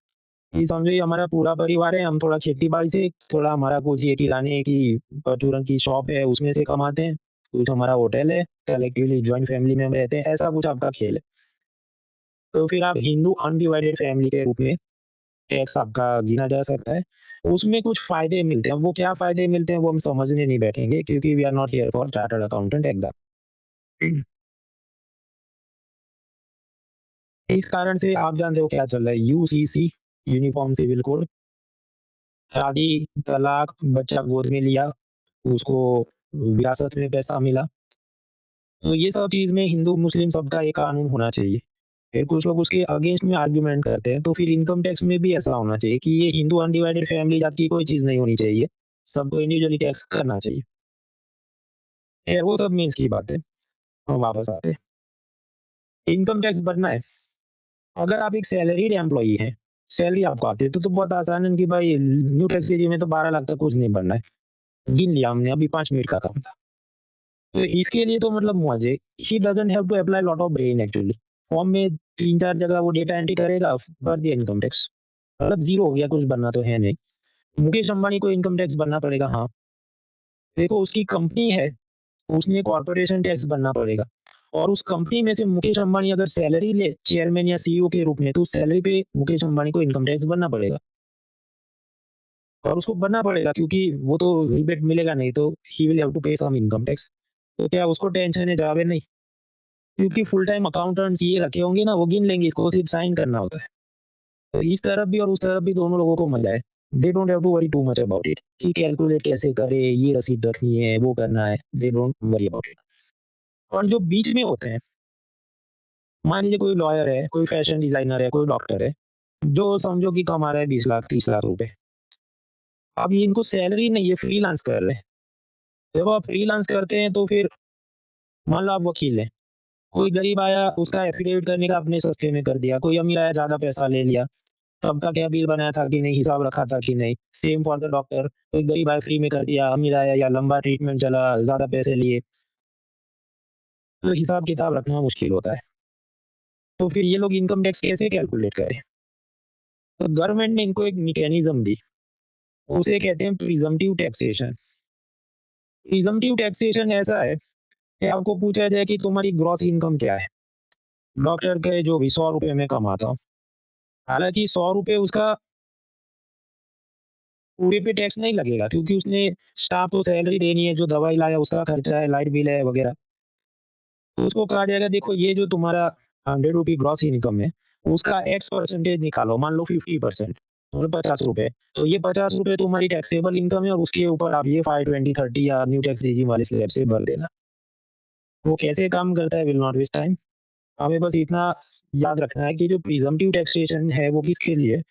ये समझो ये हमारा पूरा परिवार है, हम थोड़ा खेती-बाड़ी से, थोड़ा हमारा कुछ ये किराने की परचूरन की शॉप है उसमें से कमाते हैं, कुछ हमारा होटल है, कलेक्टिवली जॉइंट फैमिली में हम रहते हैं, ऐसा कुछ आपका खेल है। तो फिर आप हिंदू अनडिवाइडेड फैमिली के रूप में टैक्स आपका गिना जा सकता है। उसमें कुछ फ़ायदे मिलते हैं, वो क्या फ़ायदे मिलते हैं वो हम समझने नहीं बैठेंगे क्योंकि we are not here for chartered accountant exam. इस कारण से आप जानते हो क्या चल रहा है, यूसीसी यूनिफ़ॉर्म सिविल कोड, शादी, तलाक, बच्चा गोद में लिया, उसको विरासत में पैसा मिला, तो ये सब चीज़ में हिंदू मुस्लिम सबका एक कानून होना चाहिए। फिर कुछ लोग उसके अगेंस्ट में आर्गुमेंट करते हैं, तो फिर इनकम टैक्स में भी ऐसा होना चाहिए कि ये हिंदू अनडिवाइडेड फैमिली जात की कोई चीज़ नहीं होनी चाहिए, सबको इंडिविजुअली टैक्स करना चाहिए। खैर वो सब मीन्स की बात है, हम वापस आते हैं। इनकम टैक्स भरना है। अगर आप एक सैलरीड एम्प्लॉई हैं, सैलरी आपको आती है तो बहुत आसान है कि भाई न्यू टैक्स रेजिम में तो 12 लाख तक कुछ नहीं भरना है। गिन लिया हमने, अभी 5 मिनट का काम था। तो इसके लिए तो मतलब मुझे ही doesn't have to apply lot of brain actually. Form में 3-4 जगह वो डेटा एंट्री करेगा, भर दिया इनकम टैक्स। मतलब ज़ीरो हो गया, कुछ बनना तो है नहीं। मुकेश अंबानी को इनकम टैक्स भरना पड़ेगा, हाँ। देखो उसकी कंपनी है, उसमें कॉर्पोरेशन टैक्स भरना पड़ेगा और उस कंपनी में से मुकेश अंबानी अगर सैलरी ले चेयरमैन या सीईओ के रूप में, तो उस सैलरी पे मुकेश अंबानी को इनकम टैक्स भरना पड़ेगा। और उसको भरना पड़ेगा क्योंकि वो तो रिबेट मिलेगा नहीं, तो ही विल हैव टू पे सम इनकम टैक्स। तो क्या उसको टेंशन है? जवाब है नहीं। क्योंकि फुल टाइम अकाउंटेंट्स ये रखे होंगे ना, वो गिन लेंगे, इसको सिर्फ साइन करना होता है। तो इस तरफ भी और उस तरफ भी दोनों लोगों को मजा है। They don't have to worry too much about it कि कैलकुलेट कैसे करे, ये रसीद रखनी है, वो करना है। They don't worry about it. और जो बीच में होते हैं, मान लीजिए कोई लॉयर है, कोई फैशन डिजाइनर है, कोई डॉक्टर है, जो समझो कि कमा रहा है 20 लाख 30 लाख रुपए। अब ये इनको सैलरी नहीं, ये फ्रीलांस कर रहे हैं। जब आप फ्रीलांस करते हैं तो फिर मान लो आप वकील हैं, कोई गरीब आया, उसका एफिडेविट करने का अपने सस्ते में कर दिया, कोई अमीर आया ज्यादा पैसा ले लिया, सबका क्या बिल बनाया था कि नहीं, हिसाब रखा था कि नहीं। सेम फॉर द डॉक्टर, कोई गरीब आया फ्री में कर दिया, अमीर आया या लंबा ट्रीटमेंट चला ज्यादा पैसे लिए, तो हिसाब किताब रखना मुश्किल होता है। तो फिर ये लोग इनकम टैक्स कैसे कैलकुलेट करें? तो गवर्नमेंट ने इनको एक मैकेनिज्म दी, उसे कहते हैं प्रिजम्पटिव टैक्सेशन। प्रिजम्पटिव टैक्सेशन ऐसा है कि आपको पूछा जाए कि तुम्हारी ग्रॉस इनकम क्या है। डॉक्टर के जो भी 100 रुपए में कमाता हूँ, हालांकि 100 रुपए उसका पूरे पे टैक्स नहीं लगेगा क्योंकि उसने स्टाफ को सैलरी देनी है, जो दवाई लाया उसका खर्चा है, लाइट बिल है वगैरह। तो उसको कहा जाएगा देखो ये जो तुम्हारा 100 रुपी ग्रॉस इनकम है, उसका एक्स परसेंटेज निकालो, मान लो 50%, मतलब 50 रुपए। तो ये 50 रुपए तुम्हारी टैक्सेबल इनकम है और उसके ऊपर आप ये 5, 20, 30 या न्यू टैक्स रेजिम वाले स्लैब से भर देना। वो कैसे काम करता है, विल नॉट वेस्ट टाइम। हमें बस इतना याद रखना है कि जो प्रिजम्पटिव टैक्सेशन है वो किसके लिए?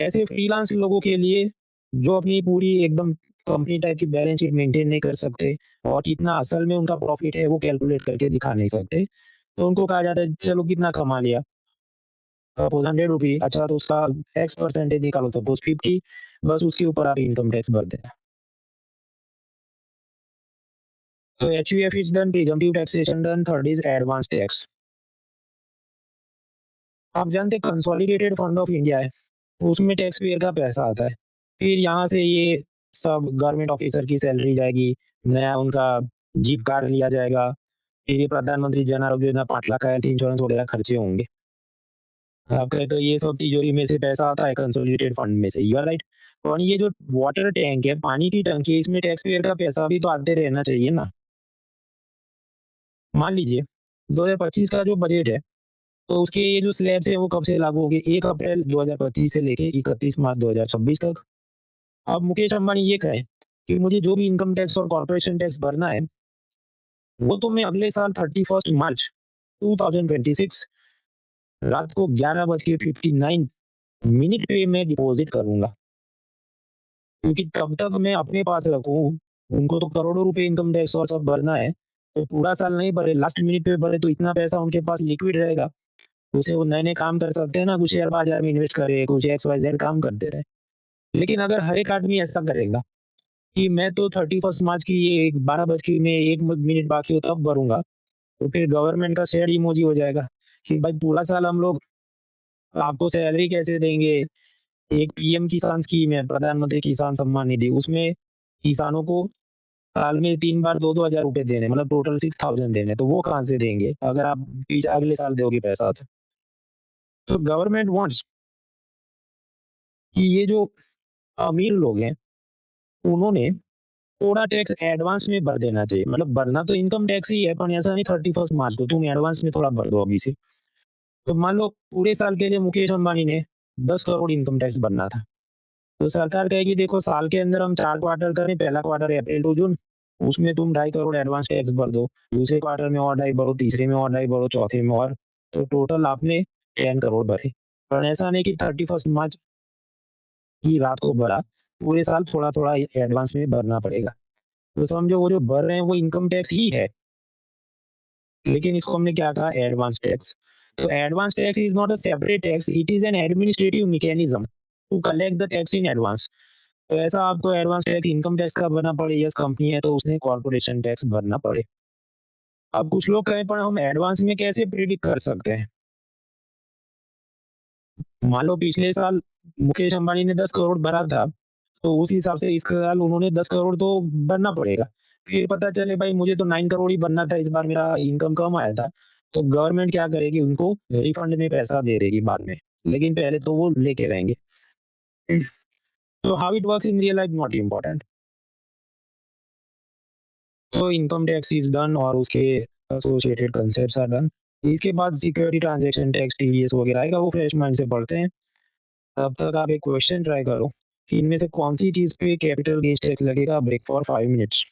ऐसे फ्रीलांस लोगों के लिए जो अपनी पूरी एकदम कंपनी टाइप की बैलेंस शीट मेंटेन नहीं कर सकते और कितना असल में उनका प्रॉफिट है वो कैलकुलेट करके दिखा नहीं सकते। तो उनको कहा जाता है चलो कितना कमा लिया, सपोज 100 रुपी, अच्छा तो उसका एक्स परसेंटेज निकालो, सपोज 50, बस उसके ऊपर आप इनकम टैक्स भर देना। तो HUF is done, presumptive taxation done, third is advance tax. आप जानते कंसोलिडेटेड फंड ऑफ इंडिया है, उसमें टैक्स पेयर का पैसा आता है। फिर यहाँ से ये सब गवर्नमेंट ऑफिसर की सैलरी जाएगी, नया उनका जीप कार लिया जाएगा, फिर ये प्रधानमंत्री जन आरोग्य योजना 5 लाख का हेल्थ इंश्योरेंस वगैरह खर्चे होंगे। आप कहे तो ये सब तिजोरी में से पैसा आता है कंसोलिडेटेड फंड में से, यू आर राइट। और ये जो वाटर टैंक है, पानी की टंकी है, इसमें टैक्स पेयर का पैसा भी तो आते रहना चाहिए ना। मान लीजिए 2025 का जो बजट है, तो उसके ये जो स्लैब्स है वो कब से लागू होंगे? 1 अप्रैल 2025 से लेके 31 मार्च 2026 तक। अब मुकेश अंबानी ये कहे कि मुझे जो भी इनकम टैक्स और कॉर्पोरेशन टैक्स भरना है, वो तो मैं अगले साल 31 मार्च 2026 रात को 11:59 पे मैं डिपॉजिट करूंगा, क्योंकि तब तक मैं अपने पास रखूं। उनको तो करोड़ों रुपए इनकम टैक्स और सब भरना है, तो पूरा साल नहीं भरे, लास्ट मिनट पे भरे तो इतना पैसा उनके पास लिक्विड रहेगा। उसे वो नए नए काम कर सकते हैं ना, कुछ शेयर बाजार में इन्वेस्ट करे, कुछ एक्स वाई जेड काम करते रहे। लेकिन अगर हर एक आदमी ऐसा करेगा कि मैं तो 31 मार्च की ये 12 बज के में 1 मिनट बाकी हो तब भरूंगा, तो फिर गवर्नमेंट का सैड इमोजी हो जाएगा कि भाई पूरा साल हम लोग आपको सैलरी कैसे देंगे। एक पीएम किसान स्कीम है, प्रधानमंत्री किसान सम्मान निधि, उसमें किसानों को साल में 3 बार 2-2 हजार रुपए देने, मतलब टोटल 6,000 देने, तो वो कहाँ से देंगे अगर आप पीछे अगले साल दोगे पैसा? तो गवर्नमेंट वांट्स कि ये जो अमीर लोग हैं, उन्होंने थोड़ा टैक्स एडवांस में भर देना चाहिए। मतलब भरना तो इनकम टैक्स ही है, पर ऐसा नहीं 31 मार्च को तुम एडवांस में थोड़ा भर दो अभी से। तो मान लो पूरे साल के लिए मुकेश अंबानी ने 10 करोड़ इनकम टैक्स भरना था, तो सरकार कहेगी देखो साल के अंदर हम 4 क्वार्टर करें, पहला क्वार्टर अप्रैल टू जून, उसमें तुम 2.5 करोड़ एडवांस टैक्स भर दो, दूसरे क्वार्टर में और 2.5 भरो, तीसरे में और 2.5 भरो, चौथे में और, तो टोटल आपने 10 करोड़ भरे। पर ऐसा नहीं कि 31 मार्च की रात को भरा, पूरे साल थोड़ा थोड़ा एडवांस में भरना पड़ेगा। तो समझो वो जो भर रहे हैं वो इनकम टैक्स ही है, लेकिन इसको हमने क्या कहा, advance tax. So advance tax is not a separate tax, it is an administrative mechanism to collect the tax in advance. तो ऐसा आपको एडवांस टैक्स इनकम टैक्स का भरना पड़े, यस कंपनी है तो उसने कॉर्पोरेशन टैक्स भरना पड़े। अब कुछ लोग कहें पर हम एडवांस में कैसे प्रिडिक्ट कर सकते हैं? मान लो पिछले साल मुकेश अंबानी ने 10 करोड़ भरा था, तो उस हिसाब से इस साल उन्होंने 10 करोड़ तो भरना पड़ेगा। फिर पता चले भाई मुझे तो 9 करोड़ ही भरना था, इस बार मेरा इनकम कम आया था, तो गवर्नमेंट क्या करेगी, उनको रिफंड में पैसा दे देगी बाद में, लेकिन पहले तो वो लेके रहेंगे। तो how it works in real life not important. तो इनकम टैक्स इज डन और उसके एसोसिएटेड कंसेप्ट्स आर डन। इसके बाद सिक्योरिटी ट्रांजैक्शन टैक्स, टीडीएस वगैरह आएगा, वो फ्रेश माइंड से पढ़ते हैं। तब तक आप एक क्वेश्चन ट्राई करो कि इनमें से कौन सी चीज पे कैपिटल गेन्स टैक्स लगेगा। Break for 5 minutes.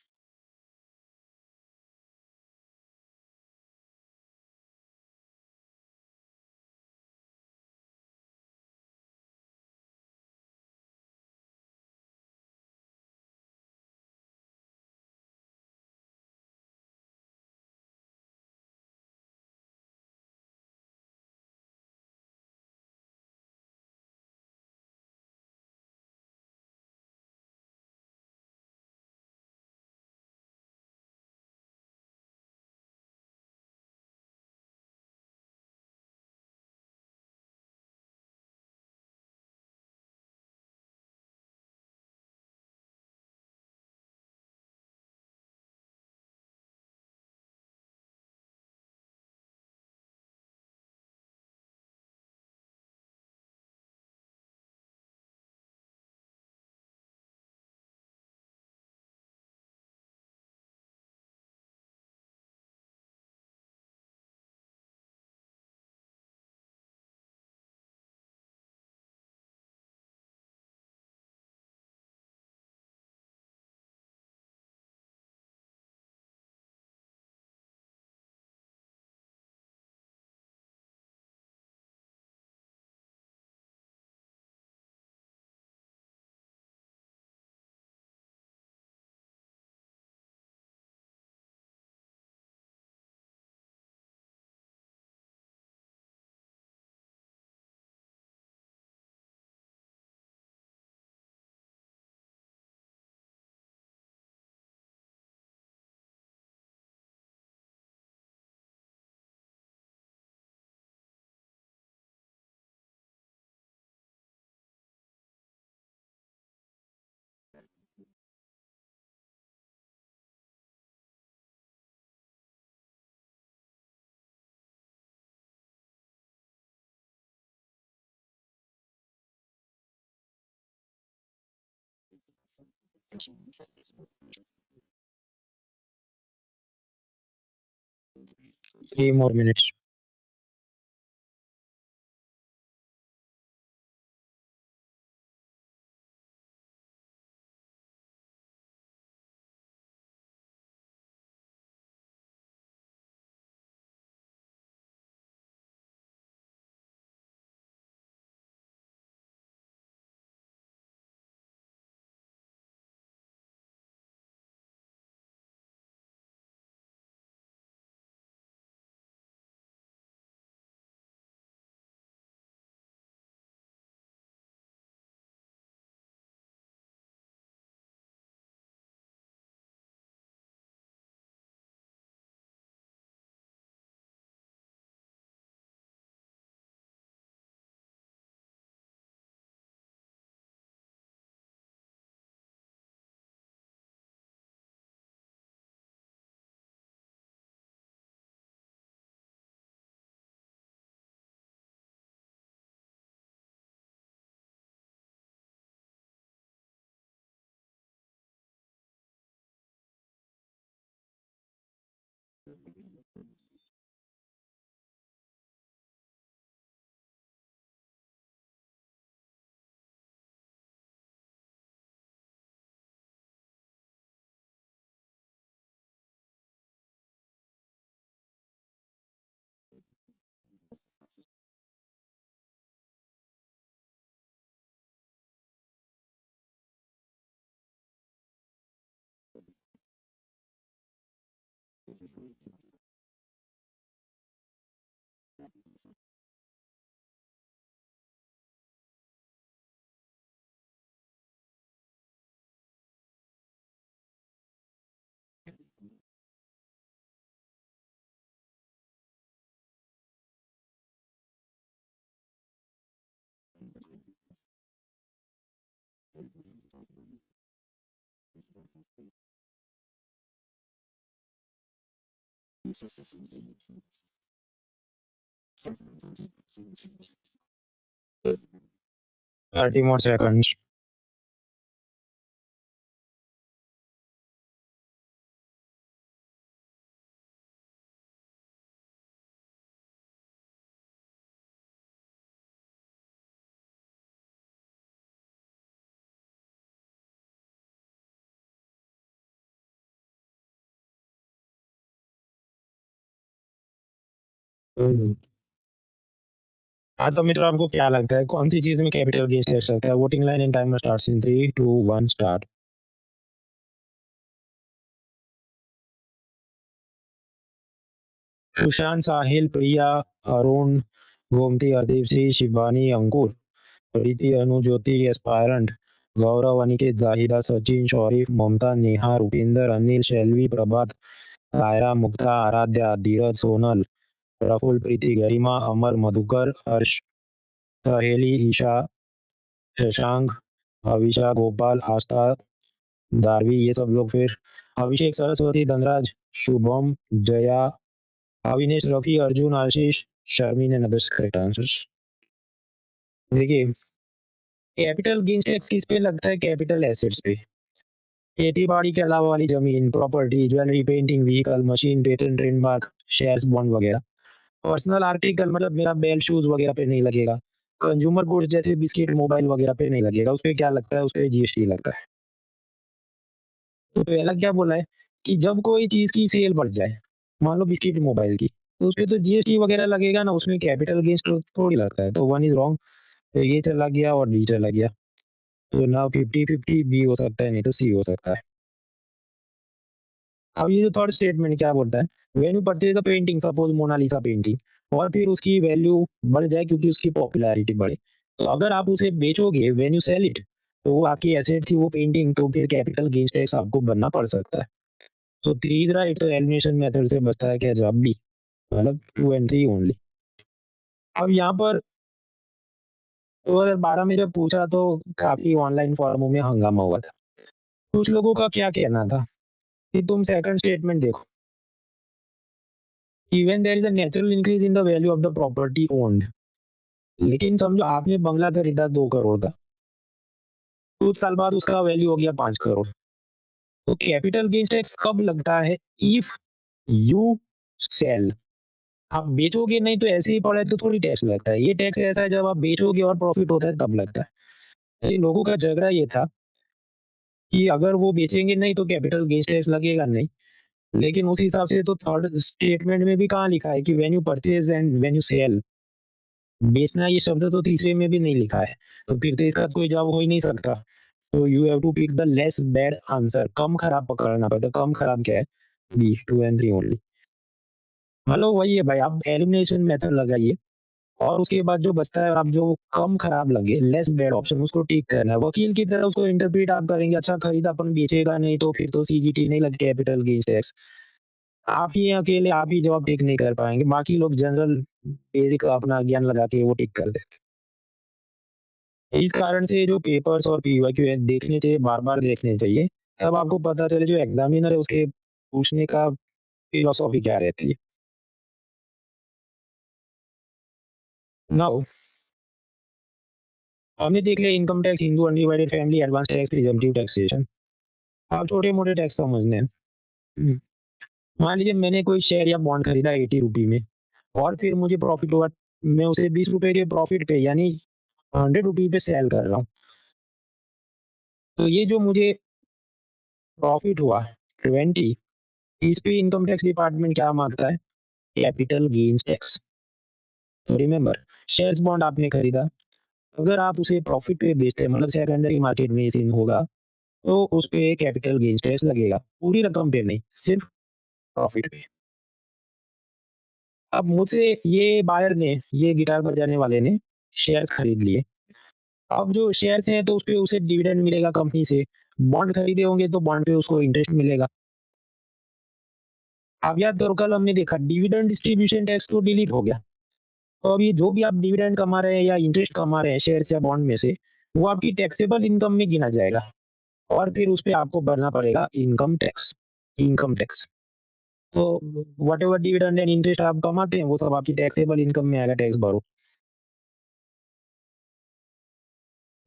Three more minutes. 30 more seconds. हाँ, तो मित्र आपको क्या लगता है कौन सी चीज में कैपिटल गेन ले सकता है? Voting line and timer starts in 3 2 1 start. Sushant, Sahil, Priya, Arun, Gomti, Hardeep Singh, Shivani, Ankur, Preeti, Anu, Jyoti, aspirant, Gaurav, Aniket, Zahida, Sachin, Shaurif, Mamta, Neha, Rupinder, Anil, Shailvi, Prabhat, Kaira, Mukta, Aaradhya, Dheeraj, Sonal, Praful, Preeti, Garima, Amar, Madhukar, Harsh, Saheli, Isha, Shashank, Avisha, Gopal, आस्था, दारवी, ये सब लोग। फिर अभिषेक, सरस्वती, धनराज, शुभम, जया, अविनेश, रफी, अर्जुन, आशीष, शर्मी ने अदर्स करेक्ट आंसर्स। देखिए, कैपिटल गेन्स टैक्स किस पे लगता है? कैपिटल एसेट्स पे। खेती बाड़ी के अलावा वाली जमीन, property, jewellery, painting, vehicle, machine, patent, trademark, shares, bond वगैरह। पर्सनल आर्टिकल मतलब मेरा बेल्ट, शूज वगैरह पे नहीं लगेगा। कंज्यूमर गुड्स जैसे बिस्किट, मोबाइल वगैरह पे नहीं लगेगा। उस पे क्या लगता है? उस पे जीएसटी लगता है। तो पहला क्या बोला है कि जब कोई चीज की सेल बढ़ जाए, मान लो बिस्किट, मोबाइल की, तो उसपे तो जीएसटी वगैरह लगेगा ना, उसमें कैपिटल गेन्स तो थोड़ी लगता है। तो वन इज रॉन्ग। तो ये चला गया और डी चला गया। तो ना 50-50 बी हो सकता है, नहीं तो सी हो सकता है। अब ये जो थर्ड स्टेटमेंट क्या बोलता है? When you purchase a painting, suppose Mona Lisa painting, और फिर उसकी वैल्यू बढ़ जाए क्योंकि उसकी पॉपुलैरिटी बढ़े, तो अगर आप उसे बेचोगे, व्हेन यू सेल इट, तो वो आपकी एसेट थी वो पेंटिंग, तो फिर कैपिटल गेन्स टैक्स आपको भरना पड़ सकता है। तो तीसरा एक तो एलिमिनेशन मेथड से बचता है क्या? जवाब बी, मतलब 2 एंड 3 ओनली। अब यहाँ पर 2012 में जब पूछा तो काफी ऑनलाइन फॉर्मों में हंगामा हुआ था। कुछ लोगों का क्या कहना था कि तुम सेकंड स्टेटमेंट देखो, even there is a natural increase in the value of the property owned. लेकिन समझो आपने बंगला खरीदा 2 करोड़ का, कुछ साल बाद उसका वैल्यू हो गया 5 करोड़। तो कैपिटल गेन्स टैक्स कब लगता है? If you sell. आप बेचोगे नहीं तो ऐसे ही पड़ा है तो थोड़ी टैक्स लगता है। ये टैक्स ऐसा है जब आप बेचोगे और प्रॉफिट होता है तब लगता है। ये लोगों का झगड़ा ये था कि अगर वो बेचेंगे नहीं तो कैपिटल गेन्स टैक्स लगेगा नहीं। लेकिन उस हिसाब से तो थर्ड स्टेटमेंट में भी कहाँ लिखा है कि when you purchase and when you sell. बेचना ये शब्द तो तीसरे में भी नहीं लिखा है। तो फिर तो इसका कोई जवाब हो ही नहीं सकता। तो you have to pick the less bad answer. कम खराब पकड़ना पड़ता है। कम खराब क्या है? B, 2 and 3 only. मतलब वही है भाई, आप एलिमिनेशन मेथड लगाइए और उसके बाद जो बचता है, आप जो कम खराब लगे, लेस बैड ऑप्शन, उसको टिक करना है। वकील की तरह उसको इंटरप्रेट आप करेंगे। अच्छा खरीदा अपन बेचेगा नहीं तो फिर तो सीजीटी नहीं लग, कैपिटल गेन्स टैक्स। आप ही अकेले आप ही जवाब टिक नहीं कर पाएंगे, बाकी लोग जनरल बेसिक अपना ज्ञान लगा के वो टिक कर देते। इस कारण से जो पेपर्स और पीवाईक्यू है देखने चाहिए, बार बार देखने चाहिए, तब आपको पता चले जो एग्जामिनर है उसके पूछने का फिलोसॉफी क्या रहती है। नाउ हमने देख लिया income tax, Hindu, undivided family, advance tax, presumptive taxation. आप छोटे मोटे टैक्स समझने हैं। मान लीजिए मैंने कोई शेयर या बॉन्ड खरीदा 80 रुपी में, और फिर मुझे प्रॉफिट हुआ, मैं उसे 20 रुपए के प्रॉफिट पे यानी 100 रुपी पे सेल कर रहा हूँ। तो ये जो मुझे प्रॉफिट हुआ 20, इस पे इनकम टैक्स डिपार्टमेंट क्या मांगता है? Capital gains tax. तो रिमेंबर, शेयर्स बॉन्ड आपने खरीदा, अगर आप उसे प्रॉफिट पे बेचते हैं, मतलब सेकेंडरी मार्केट में सेल होगा, तो उस पे कैपिटल गेन्स टैक्स लगेगा। पूरी रकम पे नहीं, सिर्फ प्रॉफिट पे। अब मुझसे ये बायर ने, ये गिटार बजाने वाले ने शेयर्स खरीद लिए। अब जो शेयर्स हैं तो उसपे उसे डिविडेंड मिलेगा कंपनी से। बॉन्ड खरीदे होंगे तो बॉन्ड पे उसको इंटरेस्ट मिलेगा। अब याद करो, कल हमने देखा डिविडेंड डिस्ट्रीब्यूशन टैक्स तो डिलीट हो गया। तो अभी जो भी आप डिविडेंड कमा रहे हैं या इंटरेस्ट कमा रहे हैं शेयर्स या बॉन्ड में से, वो आपकी टैक्सेबल इनकम में गिना जाएगा। और फिर उस पे आपको भरना पड़ेगा इनकम टैक्स। इनकम टैक्स तो व्हाटएवर डिविडेंड एंड इंटरेस्ट आप कमाते हैं वो सब आपकी टैक्सेबल इनकम में आएगा, टैक्स भरो।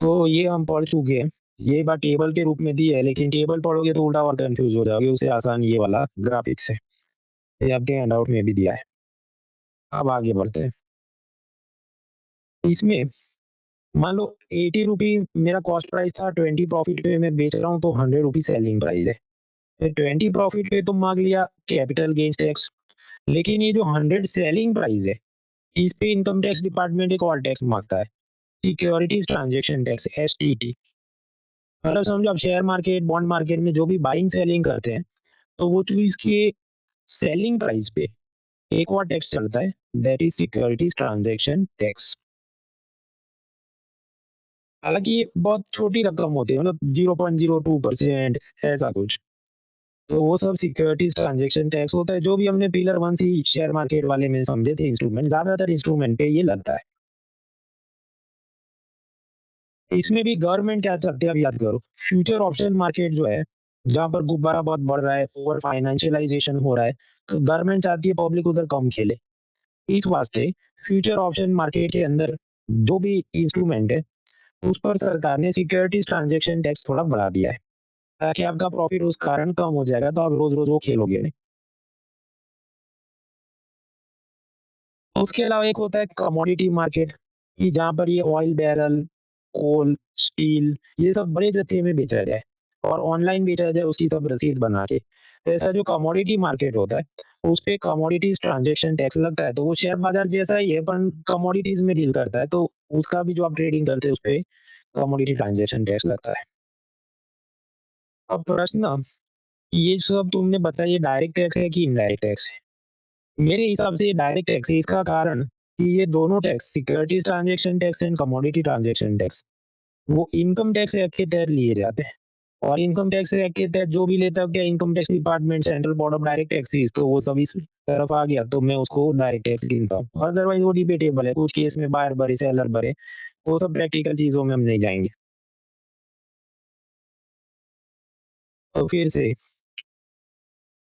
तो ये हम पढ़ चुके हैं। ये बात टेबल के रूप में दी है, लेकिन टेबल पढ़ोगे तो उल्टा और कंफ्यूज हो जाओगे। उससे आसान ये वाला ग्राफिक्स है, ये आपके हैंडआउट में भी दिया है। अब आगे बढ़ते हैं। इसमें मान लो 80 रुपी मेरा कॉस्ट प्राइस था, 20 प्रॉफिट पे मैं बेच रहा हूँ, तो 100 रुपी सेलिंग प्राइस है। 20 प्रॉफिट पे तो मांग लिया कैपिटल गेन्स टैक्स, लेकिन ये जो 100 सेलिंग प्राइस है, इस पे इनकम टैक्स डिपार्टमेंट एक और टैक्स मांगता है, सिक्योरिटीज ट्रांजैक्शन टैक्स, एसटीटी। मतलब समझो आप शेयर मार्केट, बॉन्ड मार्केट में जो भी बाइंग सेलिंग करते हैं, तो वो चीज के सेलिंग प्राइस पे एक और टैक्स चलता है, that is securities transaction tax. हालांकि ये बहुत छोटी रकम होती है, मतलब 0.02% ऐसा कुछ। तो वो सब सिक्योरिटीज ट्रांजैक्शन टैक्स होता है, जो भी हमने पिलर 1 सी शेयर मार्केट वाले में समझे थे इंस्ट्रूमेंट, ज्यादातर इंस्ट्रूमेंट पे ये लगता है। इसमें भी गवर्नमेंट क्या चाहती है, अब याद करो। फ्यूचर ऑप्शन मार्केट जो है, जहाँ पर गुब्बारा बहुत बढ़ रहा है, ओवर फाइनेंशियलाइजेशन हो रहा है, तो गवर्नमेंट चाहती है पब्लिक उधर कम खेले। इस वास्ते फ्यूचर ऑप्शन मार्केट के अंदर जो भी इंस्ट्रूमेंट है, उस पर सरकार ने सिक्योरिटीज ट्रांजैक्शन टैक्स थोड़ा बढ़ा दिया है, ताकि आपका प्रॉफिट उस कारण कम हो जाएगा, तो आप रोज रोज वो खेलोगे नहीं। उसके अलावा एक होता है कमोडिटी मार्केट, कि जहाँ पर ये ऑयल बैरल, कोल, स्टील, ये सब बड़े जत्थे में बेचा जाए और ऑनलाइन बेचा जाए उसकी सब रसीद बना के। तो ऐसा जो कमोडिटी मार्केट होता है, उस पे कमोडिटीज ट्रांजैक्शन टैक्स लगता है। तो वो शेयर बाजार जैसा ही है, पर कमोडिटीज में डील करता है, तो उसका भी जो आप ट्रेडिंग करते हैं उस पे कमोडिटी ट्रांजैक्शन टैक्स लगता है। अब प्रश्न, ये सब तुमने बताया, ये डायरेक्ट टैक्स है कि इनडायरेक्ट टैक्स है? मेरे हिसाब से ये डायरेक्ट टैक्स है। इसका कारण कि ये दोनों tax, securities transaction tax and commodity transaction tax, वो इनकम टैक्स एक्ट के तहत लिए जाते हैं। और इनकम टैक्स एक्ट के तहत जो भी लेता है, क्या income tax department, central board of direct taxes, तो वो सब इस तरफ आ गया, तो मैं उसको डायरेक्ट टैक्स गिनता हूँ। अदरवाइज वो डिबेटेबल है, कुछ केस में बायर भरे, सेलर भरे, वो सब प्रैक्टिकल चीजों में हम नहीं जाएंगे। तो फिर से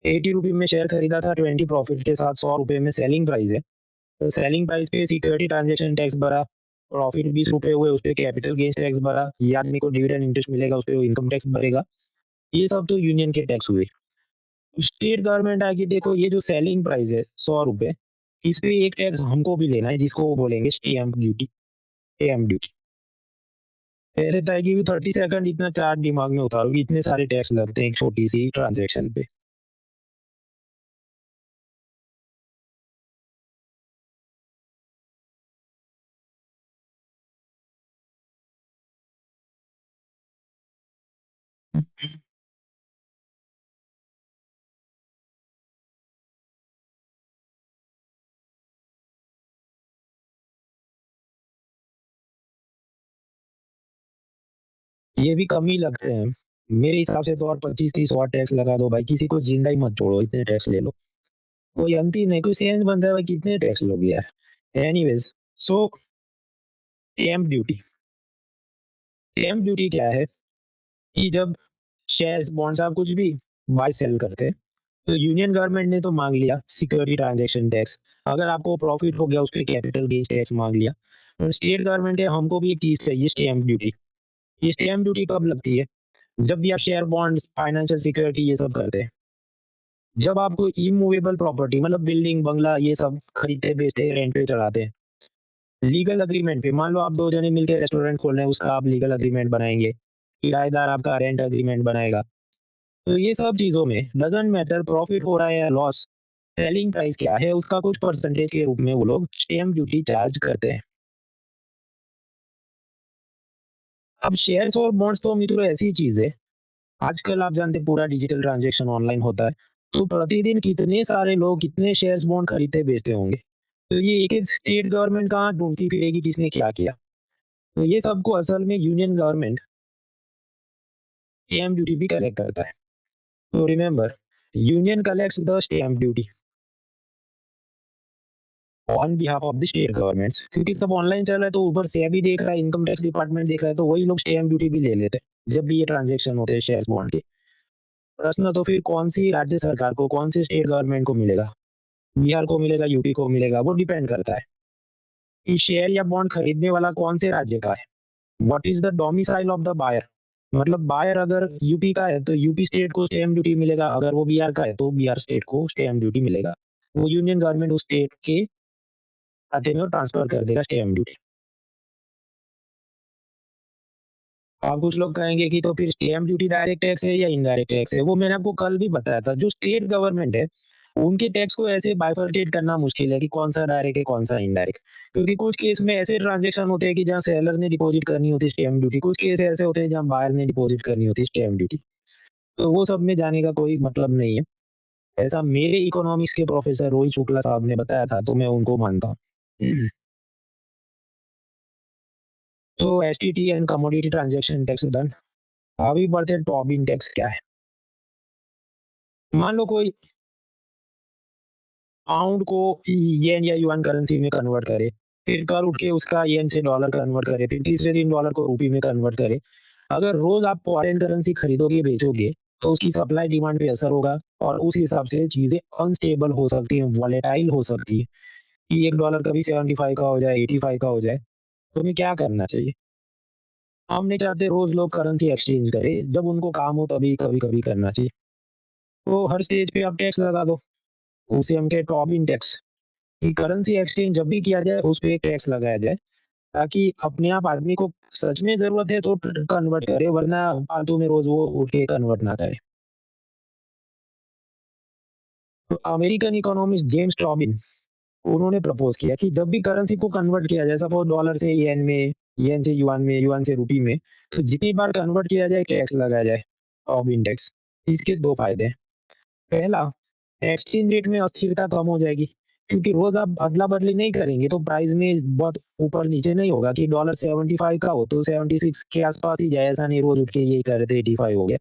80 रुपी में शेयर खरीदा था, 20 प्रॉफिट के साथ, 100 रुपए में सेलिंग प्राइस है, तो सेलिंग प्राइस पे सिक्योरिटी ट्रांजैक्शन टैक्स भरा, प्रॉफिट 20 रुपए हुए, उस पे कैपिटल गेन्स टैक्स भरा, ये आदमी को डिविडेंड इंटरेस्ट मिलेगा, उस पे वो इनकम टैक्स भरेगा। ये सब तो यूनियन के टैक्स हुए। स्टेट गवर्नमेंट आके देखो, ये जो सेलिंग प्राइस है 100 रुपए, इस पे एक टैक्स हमको भी लेना है, जिसको वो बोलेंगे स्टैम्प ड्यूटी, स्टैम्प ड्यूटी। पहले तय की 30 सेकंड इतना चार्ट दिमाग में उतारो कि इतने सारे टैक्स लगते हैं एक छोटी सी ट्रांजैक्शन पे। ये भी कम ही लगते हैं मेरे हिसाब से, तो और 25-30 और टैक्स लगा दो भाई, किसी को जिंदा ही मत छोड़ो, इतने टैक्स ले लो। कोई अंत ही नहीं, कोई सेंस बनता है भाई, कितने टैक्स लोगे यार। एनीवेज, सो स्टैम्प ड्यूटी। स्टैम्प ड्यूटी क्या है, कि जब शेयर्स, बॉन्ड्स, आप कुछ भी बाय सेल करते हैं, तो यूनियन गवर्नमेंट ने तो मांग लिया सिक्योरिटी ट्रांजैक्शन टैक्स। अगर आपको प्रॉफिट हो गया, उस पर कैपिटल गेन्स टैक्स मांग लिया। और स्टेट गवर्नमेंट है, हमको भी एक चीज चाहिए, स्टैम्प ड्यूटी। ये स्टैम्प ड्यूटी कब लगती है, जब भी आप शेयर, बॉन्ड्स, फाइनेंशियल सिक्योरिटी ये सब करते हैं। जब आपको इमूवेबल प्रॉपर्टी, मतलब बिल्डिंग, बंगला, ये सब खरीदते, बेचते, रेंट पे चढ़ाते हैं, लीगल अग्रीमेंट पे, मान लो आप दो जने मिलकर रेस्टोरेंट खोल रहे हैं, उसका आप लीगल अग्रीमेंट बनाएंगे, किराएदार आपका रेंट अग्रीमेंट बनाएगा। तो ये सब चीजों में डजंट मैटर प्रॉफिट हो रहा है या लॉस, सेलिंग प्राइस क्या है, उसका कुछ परसेंटेज के रूप में वो लोग स्टैम्प ड्यूटी चार्ज करते हैं। अब शेयर्स और बॉन्ड्स तो मित्रों ऐसी चीज है, आजकल आप जानते हैं पूरा डिजिटल ट्रांजैक्शन ऑनलाइन होता है, तो प्रतिदिन कितने सारे लोग कितने शेयर्स, बॉन्ड खरीदते बेचते होंगे। तो ये एक एक स्टेट गवर्नमेंट कहाँ ढूंढती फिरेगी किसने क्या किया। तो ये सबको असल में यूनियन गवर्नमेंट स्टैम्प ड्यूटी भी कलेक्ट करता है। तो remember, union collects the stamp duty on behalf of the state governments, क्योंकि सब ऑनलाइन चल रहा है, तो ऊपर से भी देख रहा है, इनकम टैक्स डिपार्टमेंट देख रहा है, तो वही लोग स्टैम्प ड्यूटी भी ले लेते हैं। जब भी ये ट्रांज़ैक्शन होते हैं शेयर्स बॉन्ड के। प्रश्न तो फिर कौन-सी राज्य सरकार को, कौन-सी स्टेट गवर्नमेंट को मिलेगा? बिहार को मिलेगा, यूपी को मिलेगा, वो डिपेंड करता है कि शेयर या बॉन्ड खरीदने वाला कौन से राज्य का है। What is the domicile of the buyer? मतलब बायर अगर यूपी का है तो यूपी स्टेट को स्टैम्प ड्यूटी मिलेगा, अगर वो बिहार का है तो बिहार स्टेट को स्टैम्प ड्यूटी मिलेगा। वो यूनियन गवर्नमेंट उस स्टेट के खाते में ट्रांसफर कर देगा स्टैम्प ड्यूटी। अब कुछ लोग कहेंगे कि तो फिर स्टैम्प ड्यूटी डायरेक्ट टैक्स है या इनडायरेक्ट टैक्स है? वो मैंने आपको कल भी बताया था। जो स्टेट गवर्नमेंट है, उनके टैक्स को ऐसे बाइफरकेट करना मुश्किल है कि कौन-सा डायरेक्ट है, कौन-सा इनडायरेक्ट। क्योंकि कुछ केस में ऐसे ट्रांज़ैक्शन होते हैं कि जहाँ सेलर ने डिपॉज़िट करनी होती है स्टैम्प ड्यूटी, कुछ केस ऐसे होते हैं जहाँ बायर ने डिपॉज़िट करनी होती है स्टैम्प ड्यूटी। तो वो सब में जाने का कोई मतलब नहीं है। ऐसा मेरे इकोनॉमिक्स के प्रोफ़ेसर रोहित शुक्ला साहब ने बताया था, तो मैं उनको मानता हूँ। तो STT and commodity transaction tax done. अभी बढ़ते हैं टोबिन टैक्स क्या है? मान लो कोई पाउंड को येन या युआन करेंसी में कन्वर्ट करे, फिर कल उठ के उसका येन से डॉलर कन्वर्ट करे, फिर तीसरे दिन डॉलर को रूपी में कन्वर्ट करे। अगर रोज़ आप फॉरेन करेंसी खरीदोगे, बेचोगे, तो उसकी सप्लाई डिमांड पे असर होगा और उस हिसाब से चीज़ें अनस्टेबल हो सकती हैं, वोलेटाइल हो सकती है कि $1 कभी 75 का हो जाए, 85 का हो जाए। तो हमें क्या करना चाहिए? हम नहीं चाहते रोज़ लोग करेंसी एक्सचेंज करें, जब उनको काम हो तभी कभी-कभी करना चाहिए। तो हर स्टेज पे आप टैक्स लगा दो, उसे हम कहते हैं टोबिन टैक्स। कि करेंसी एक्सचेंज जब भी किया जाए उस पे एक टैक्स लगाया जाए, ताकि अपने आप आदमी को सच में ज़रूरत है तो कन्वर्ट करे, वरना फालतू में रोज़ वो उठ के कन्वर्ट ना करे। तो अमेरिकन इकोनॉमिस्ट जेम्स टॉबिन, उन्होंने प्रपोज़ किया कि जब भी करेंसी को कन्वर्ट किया जाए, सपोज़ डॉलर से येन में, येन से युआन में, युआन से रूपी में, तो जितनी बार कन्वर्ट किया जाए टैक्स लगाया जाए, टॉबिन टैक्स। इसके 2 फ़ायदे हैं। पहला, एक्सचेंज रेट में अस्थिरता कम हो जाएगी, क्योंकि रोज़ आप अदला-बदली नहीं करेंगे तो प्राइस में बहुत ऊपर-नीचे नहीं होगा कि डॉलर 75 का हो तो 76 के आस-पास ही जाए, ऐसा नहीं रोज़ उठ के यही कर रहे थे 85 हो गया।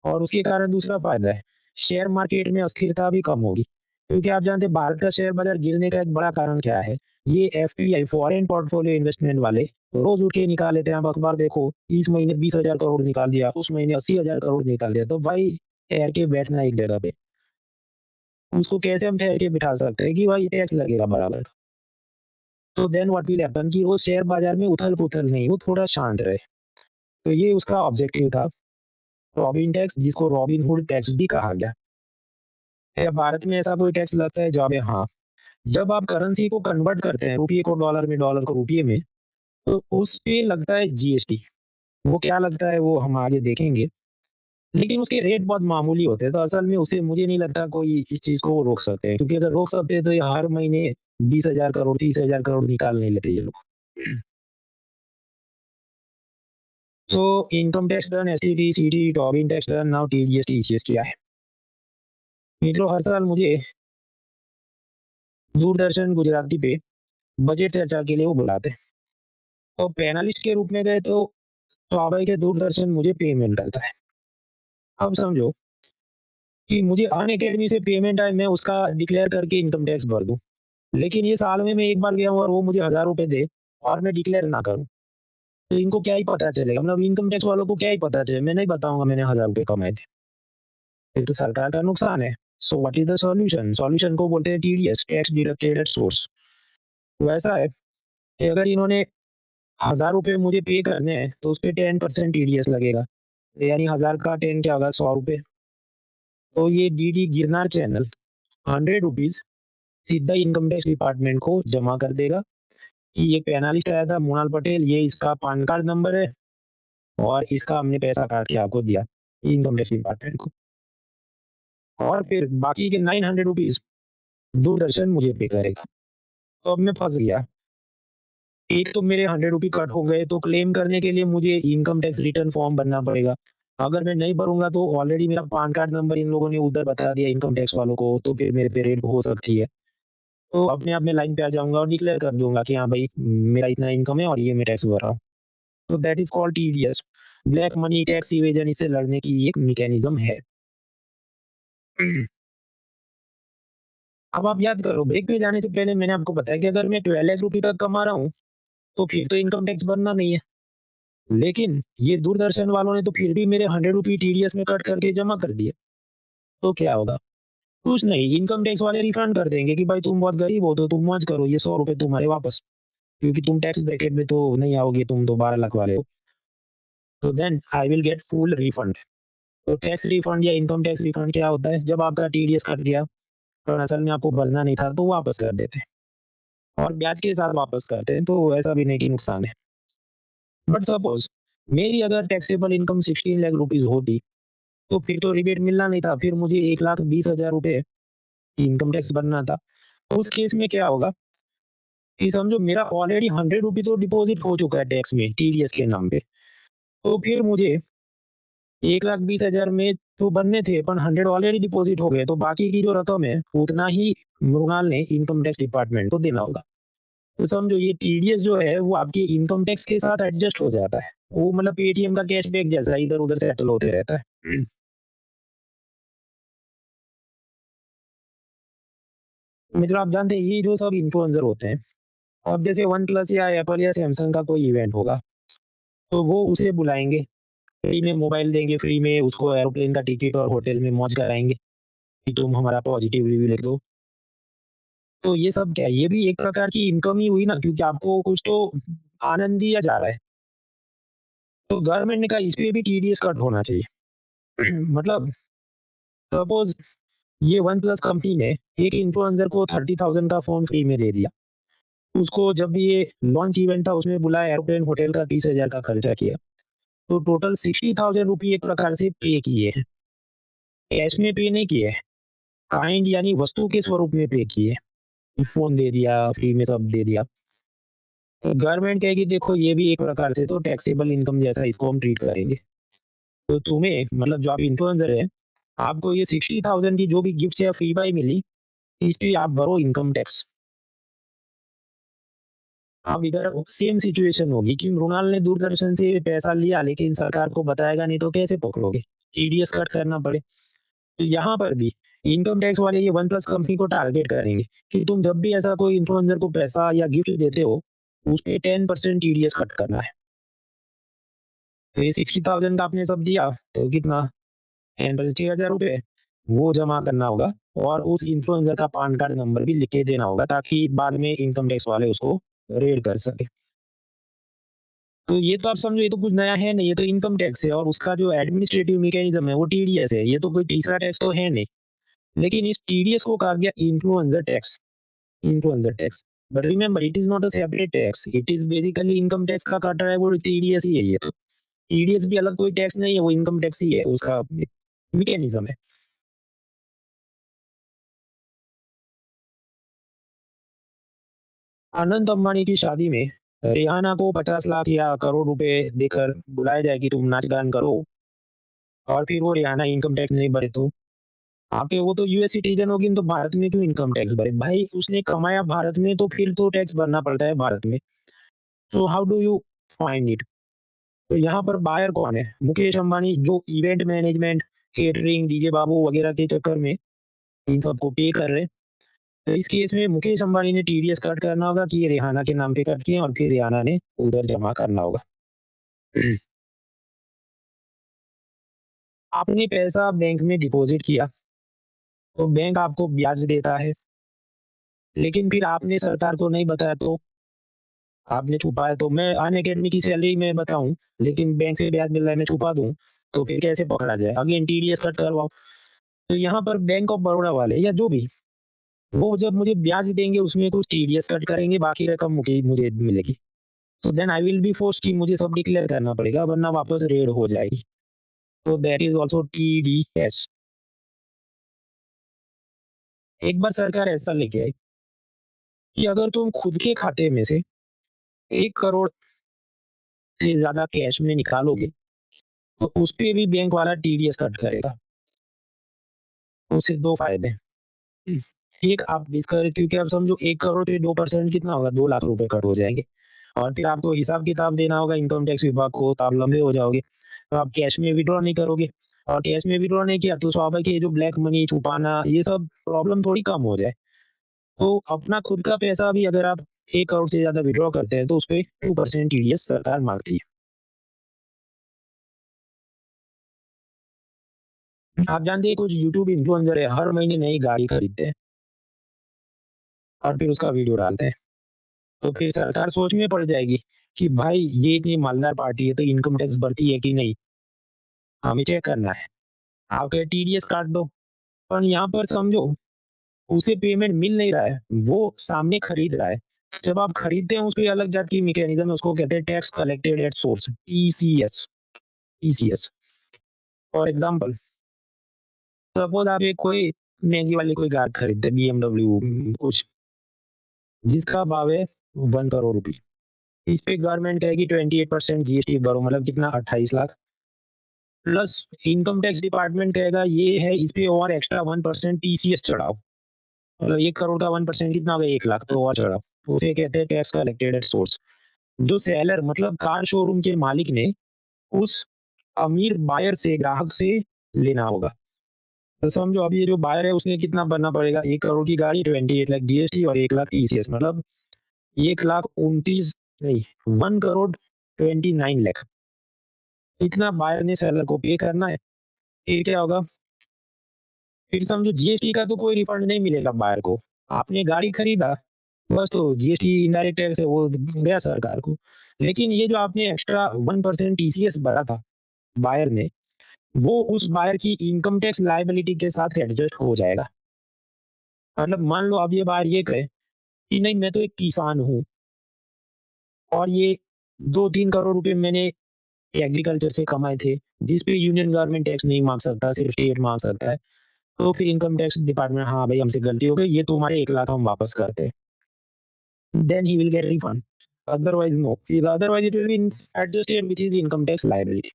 और उसके कारण दूसरा फ़ायदा है, शेयर मार्केट में अस्थिरता भी कम होगी, क्योंकि आप जानते हैं भारत का शेयर बाज़ार गिरने का एक बड़ा कारण क्या है? ये एफपीआई फॉरेन पोर्टफोलियो इन्वेस्टमेंट वाले रोज़ उठ के निकाल लेते हैं, आप अखबार देखो, इस महीने 20,000 करोड़ निकाल दिया, उस महीने 80,000 करोड़ निकाल दिया, तो भाई ठहर के बैठना एक जगह पे। उसको कैसे हम ठहर के बिठा सकते हैं कि भाई टैक्स लगेगा बराबर। तो देन व्हाट विल हैपन कि वो शेयर बाजार में उथल-पुथल नहीं, वो थोड़ा शांत रहे। तो ये उसका ऑब्जेक्टिव था, रॉबिन टैक्स, जिसको रॉबिन हुड टैक्स भी कहा गया। क्या भारत में ऐसा कोई टैक्स लगता है? जवाब है हाँ। जब आप करेंसी को कन्वर्ट करते हैं, रुपये को डॉलर में, डॉलर को रुपये में, तो उस पे लगता है जीएसटी। वो क्या लगता है वो हम आगे देखेंगे, लेकिन उसके रेट बहुत मामूली होते हैं, तो असल में उसे मुझे नहीं लगता कोई इस चीज़ को रोक सकते हैं, क्योंकि अगर रोक सकते हैं तो ये हर महीने 20,000 करोड़, 30,000 करोड़ निकाल नहीं लेते ये लोग। So income tax done, STT, CT, Tobin tax done, now TDS, TCS क्या है? मित्रों, हर साल मुझे दूरदर्शन गुजराती पे बजट चर्चा के लिए वो बुलाते हैं। तो पैनलिस्ट के रूप में गए तो स्वाभाविक है दूरदर्शन मुझे पेमेंट करता है। अब समझो कि मुझे अनअकैडमी से पेमेंट आए, मैं उसका डिक्लेयर करके इनकम टैक्स भर दूँ। लेकिन ये साल में मैं एक बार गया हूँ और वो मुझे ₹1000 दे और मैं डिक्लेयर ना करूँ, तो इनको क्या ही पता चलेगा? मतलब इनकम टैक्स वालों को क्या ही पता चले? मैं नहीं बताऊँगा मैंने ₹1000 कमाए थे। ये तो सरकार का नुकसान है। So what is the solution? Solution को बोलते हैं TDS, tax deducted at source. तो ऐसा है कि अगर इन्होंने ₹1000 मुझे पे करने हैं, तो उसपे 10% टीडीएस लगेगा। यानी 1000 का 10 क्या होगा? ₹100। तो ये डीडी गिरनार चैनल ₹100 सीधा इनकम टैक्स डिपार्टमेंट को जमा कर देगा कि एक पैनलिस्ट आया था मोनाल पटेल, ये इसका पान कार्ड नंबर है और इसका हमने पैसा काट के आपको दिया, इनकम टैक्स डिपार्टमेंट को। और फिर बाकी के ₹900 दूरदर्शन मुझे पे करेगा। तो अब मैं फँस गया। एक तो मेरे ₹100 कट हो गए, तो क्लेम करने के लिए मुझे इनकम टैक्स रिटर्न फॉर्म भरना पड़ेगा। अगर मैं नहीं भरूँगा तो ऑलरेडी मेरा पान कार्ड नंबर इन लोगों ने उधर बता दिया इनकम टैक्स वालों को, तो फिर मेरे पे रेड हो सकती है। तो अपने आप मैं लाइन पे आ जाऊँगा और डिक्लेयर कर दूँगा कि हाँ भाई, मेरा इतना इनकम है और ये मैं टैक्स भर रहा हूँ। तो that is called TDS. Black money tax evasion, इससे लड़ने की एक मैकेनिज़्म है। अब आप याद करो, ब्रेक पे जाने से पहले मैंने आपको बताया कि अगर मैं 12 लाख रुपए तक कमा रहा हूँ, तो फिर तो इनकम टैक्स भरना नहीं है। लेकिन ये दूरदर्शन वालों ने तो फिर भी मेरे 100 रुपए टीडीएस में कट करके जमा कर दिए। तो क्या होगा? कुछ नहीं, इनकम टैक्स वाले रिफंड कर देंगे कि भाई तुम बहुत गरीब हो तो तुम मौज करो, ये 100 रुपए तुम्हारे वापस, क्योंकि तुम टैक्स ब्रैकेट में तो नहीं आओगे, तुम तो 12 लाख वाले हो। तो then I will get full refund. तो टैक्स रिफंड या इनकम टैक्स रिफंड क्या होता है? जब आपका टीडीएस कट गया और असल में आपको भरना नहीं था तो वापस कर देते हैं और ब्याज के साथ वापस करते हैं, तो ऐसा भी नहीं कि नुकसान है। बट सपोज मेरी अगर टैक्सेबल इनकम 16 लाख रुपीस होती तो फिर तो रिबेट मिलना नहीं था, फिर मुझे 1,20,000 रुपए इनकम टैक्स भरना था। उस केस में क्या होगा कि समझो मेरा ऑलरेडी 100 रुपए तो डिपॉजिट हो चुका है टैक्स में टीडीएस के नाम पे। तो फिर मुझे 1,20,000 में तो बनने थे, पर 100 ऑलरेडी डिपॉजिट हो गए, तो बाकी की जो रकम है उतना ही मृणाल ने इनकम टैक्स डिपार्टमेंट को देना होगा। तो समझो ये टीडीएस जो है वो आपकी इनकम टैक्स के साथ एडजस्ट हो जाता है। वो मतलब पेटीएम का कैशबैक जैसा इधर-उधर सेटल होते रहता है। मित्रों आप जानते हैं ये जो सब इन्फ्लुएंसर होते हैं, अब जैसे वन प्लस या एप्पल या सैमसंग का कोई इवेंट होगा, तो वो उसे बुलाएँगे, फ्री में मोबाइल देंगे, फ्री में उसको एरोप्लेन का टिकट और होटल में मौज कराएँगे कि तुम हमारा पॉजिटिव रिव्यू लिख दो। तो ये सब क्या है? ये भी एक प्रकार की इनकम ही हुई ना, क्योंकि आपको कुछ तो आनंद दिया जा रहा है। तो गवर्नमेंट ने कहा इस पे भी टीडीएस कट होना चाहिए। मतलब सपोज़ ये वन प्लस कंपनी ने एक इन्फ्लुएंसर को 30,000 का फ़ोन फ्री में दे दिया। उसको जब भी ये लॉन्च इवेंट था उसमें बुलाया, एरोप्लेन होटल का 30,000 का खर्चा किया। तो टोटल 60,000 रुपए एक प्रकार से पे किए हैं। कैश में पे नहीं किए, काइंड यानी वस्तु के स्वरूप में पे किए। फ़ोन दे दिया, फ्री में सब दे दिया। तो गवर्नमेंट कहेगी देखो ये भी एक प्रकार से तो टैक्सेबल इनकम जैसा इसको हम ट्रीट करेंगे। तो तुम्हें मतलब जो आप इन्फ्लुएंसर है, आपको ये 60,000 की जो भी गिफ्ट्स या फ्री बाय मिली, इस पे आप भरो इनकम टैक्स। अब इधर सेम सिचुएशन होगी कि मृणाल ने दूरदर्शन से पैसा लिया लेकिन सरकार को बताएगा नहीं तो कैसे पकड़ोगे? टीडीएस कट करना पड़े। तो यहाँ पर भी इनकम टैक्स वाले ये वन प्लस कंपनी को टारगेट करेंगे कि तुम जब भी ऐसा कोई इन्फ्लुएंसर को पैसा या गिफ्ट देते हो, उसपे 10% टीडीएस कट करना है। तो ये 60,000 का आपने सब दिया, तो कितना 10% 6,000 रुपए वो जमा करना होगा और उस इन्फ्लुएंसर का पान कार्ड नंबर भी लिख के देना होगा ताकि बाद में इनकम टैक्स वाले उसको रेड कर सके। तो ये तो आप समझो ये तो कुछ नया है नहीं, ये तो इनकम टैक्स है और उसका जो एडमिनिस्ट्रेटिव मैकेनिज्म है वो टीडीएस है। ये तो कोई तीसरा टैक्स तो है नहीं। लेकिन इस टीडीएस को कहा गया influencer tax, influencer tax. But remember it is not a separate tax, it is basically income tax का काटा है वो टीडीएस ही है ये तो। टीडीएस भी अलग कोई टैक्स नहीं है, वो इनकम टैक्स ही है, उसका मैकेनिज्म है। अनंत अंबानी की शादी में रिहाना को 50 लाख या करोड़ रुपए देकर बुलाया जाए कि तुम नाच गान करो और फिर वो रिहाना इनकम टैक्स नहीं भरे तो आपके वो तो यूएस सिटीजन होगी तो भारत में क्यों इनकम टैक्स भरे? भाई उसने कमाया भारत में तो फिर तो टैक्स भरना पड़ता है भारत में। So how do you find it? तो यहाँ पर बायर कौन है? मुकेश अंबानी जो इवेंट मैनेजमेंट, केटरिंग, डीजे बाबू वगैरह के चक्कर में इन सबको पे कर रहे हैं। तो इस केस में मुकेश अंबानी ने टीडीएस कट करना होगा कि ये रिहाना के नाम पे कट किए और फिर रिहाना ने उधर जमा करना होगा। आपने पैसा बैंक में डिपॉजिट किया, तो बैंक आपको ब्याज देता है, लेकिन फिर आपने सरकार को नहीं बताया तो आपने छुपाया, तो मैं अनअकैडमी की सैलरी मैं बताऊँ, लेकिन बैंक से ब्याज मिल रहा है मैं छुपा दूँ, तो फिर कैसे पकड़ा जाए? अगेन टीडीएस कट करवाओ। तो यहाँ पर बैंक ऑफ बड़ौदा वाले या जो भी, वो जब मुझे ब्याज देंगे उसमें कुछ टीडीएस कट करेंगे, बाकी रकम मुझे मुझे मिलेगी। तो then I will be forced कि मुझे सब डिक्लेयर करना पड़ेगा वरना वापस रेड हो जाएगी। तो दैट इज़ आल्सो टीडीएस। एक बार सरकार ऐसा लेके आई कि अगर तुम खुद के खाते में से 1 करोड़ से ज़्यादा कैश में निकालोगे, तो उसपे भी बैंक वाला टीडीएस कट करेगा। उससे 2 फ़ायदे हैं। एक आप इसका क्योंकि आप समझो 1 करोड़ पे 2% कितना होगा? 2 लाख रुपए कट हो जाएँगे और फिर आपको हिसाब-किताब देना होगा इनकम टैक्स विभाग को, तो आप लंबे हो जाओगे। तो आप कैश में विथड्रॉ नहीं करोगे और कैश में विथड्रॉ नहीं किया तो स्वाभाविक है ये जो ब्लैक मनी छुपाना ये सब प्रॉब्लम थोड़ी कम हो जाए। तो अपना खुद का पैसा भी अगर आप 1 करोड़ से ज़्यादा विथड्रॉ करते हैं तो उसपे 2% टीडीएस सरकार माँगती है। आप जानते हैं कुछ यूट्यूब इन्फ्लुएंसर है, हर महीने नई गाड़ी खरीदते हैं और फिर उसका वीडियो डालते हैं। तो फिर सरकार सोच में पड़ जाएगी कि भाई ये इतनी मालदार पार्टी है तो इनकम टैक्स भरती है कि नहीं, हमें चेक करना है। आप कहे टीडीएस काट दो, पर यहाँ पर समझो उसे पेमेंट मिल नहीं रहा है, वो सामने खरीद रहा है। जब आप खरीदते हैं उसकी अलग जात की मैकेनिज्म है, उसको कहते हैं tax collected at source, TCS. TCS for example, suppose आप एक कोई महंगी वाली कोई कार खरीदते हैं, बीएमडब्ल्यू कुछ, जिसका भाव है 1 करोड़ रुपए। इस पे गवर्नमेंट कहेगी 28% जीएसटी भरो, मतलब कितना, 28 lakh. Plus income tax department कहेगा ये है, इस पे और एक्स्ट्रा 1% टीसीएस चढ़ाओ, मतलब 1 करोड़ का 1% कितना हो गया, 1 लाख, तो और चढ़ाओ। तो उसे कहते हैं टैक्स कलेक्टेड एट सोर्स। जो सेलर मतलब कार शोरूम के मालिक ने उस अमीर बायर से, ग्राहक से लेना होगा। तो समझो अब ये जो बायर है उसने कितना भरना पड़ेगा, 1 करोड़ की गाड़ी, 28 लाख जीएसटी और 1 लाख टीसीएस, मतलब 1 लाख 29, नहीं, 1 करोड़ 29 लाख, इतना बायर ने सेलर को पे करना है। फिर क्या होगा, फिर समझो जीएसटी का तो कोई रिफंड नहीं मिलेगा बायर को। आपने गाड़ी खरीदा, बस, तो जीएसटी इनडायरेक्ट टैक्स है वो गया सरकार को। लेकिन ये जो आपने एक्स्ट्रा 1% टीसीएस भरा था बायर ने, वो उस बायर की इनकम टैक्स लायबिलिटी के साथ एडजस्ट हो जाएगा। मतलब मान लो अब ये बायर ये कहे कि नहीं, मैं तो एक किसान हूँ और ये 2-3 करोड़ रुपए मैंने एग्रीकल्चर से कमाए थे, जिस पे यूनियन गवर्नमेंट टैक्स नहीं मांग सकता, सिर्फ स्टेट मांग सकता है। तो फिर इनकम टैक्स डिपार्टमेंट, हाँ भाई हमसे गलती हो गई, ये तुम्हारे 1 लाख हम वापस करते हैं। Then he will get refund. Otherwise, no. Otherwise, it will be adjusted with his income tax liability.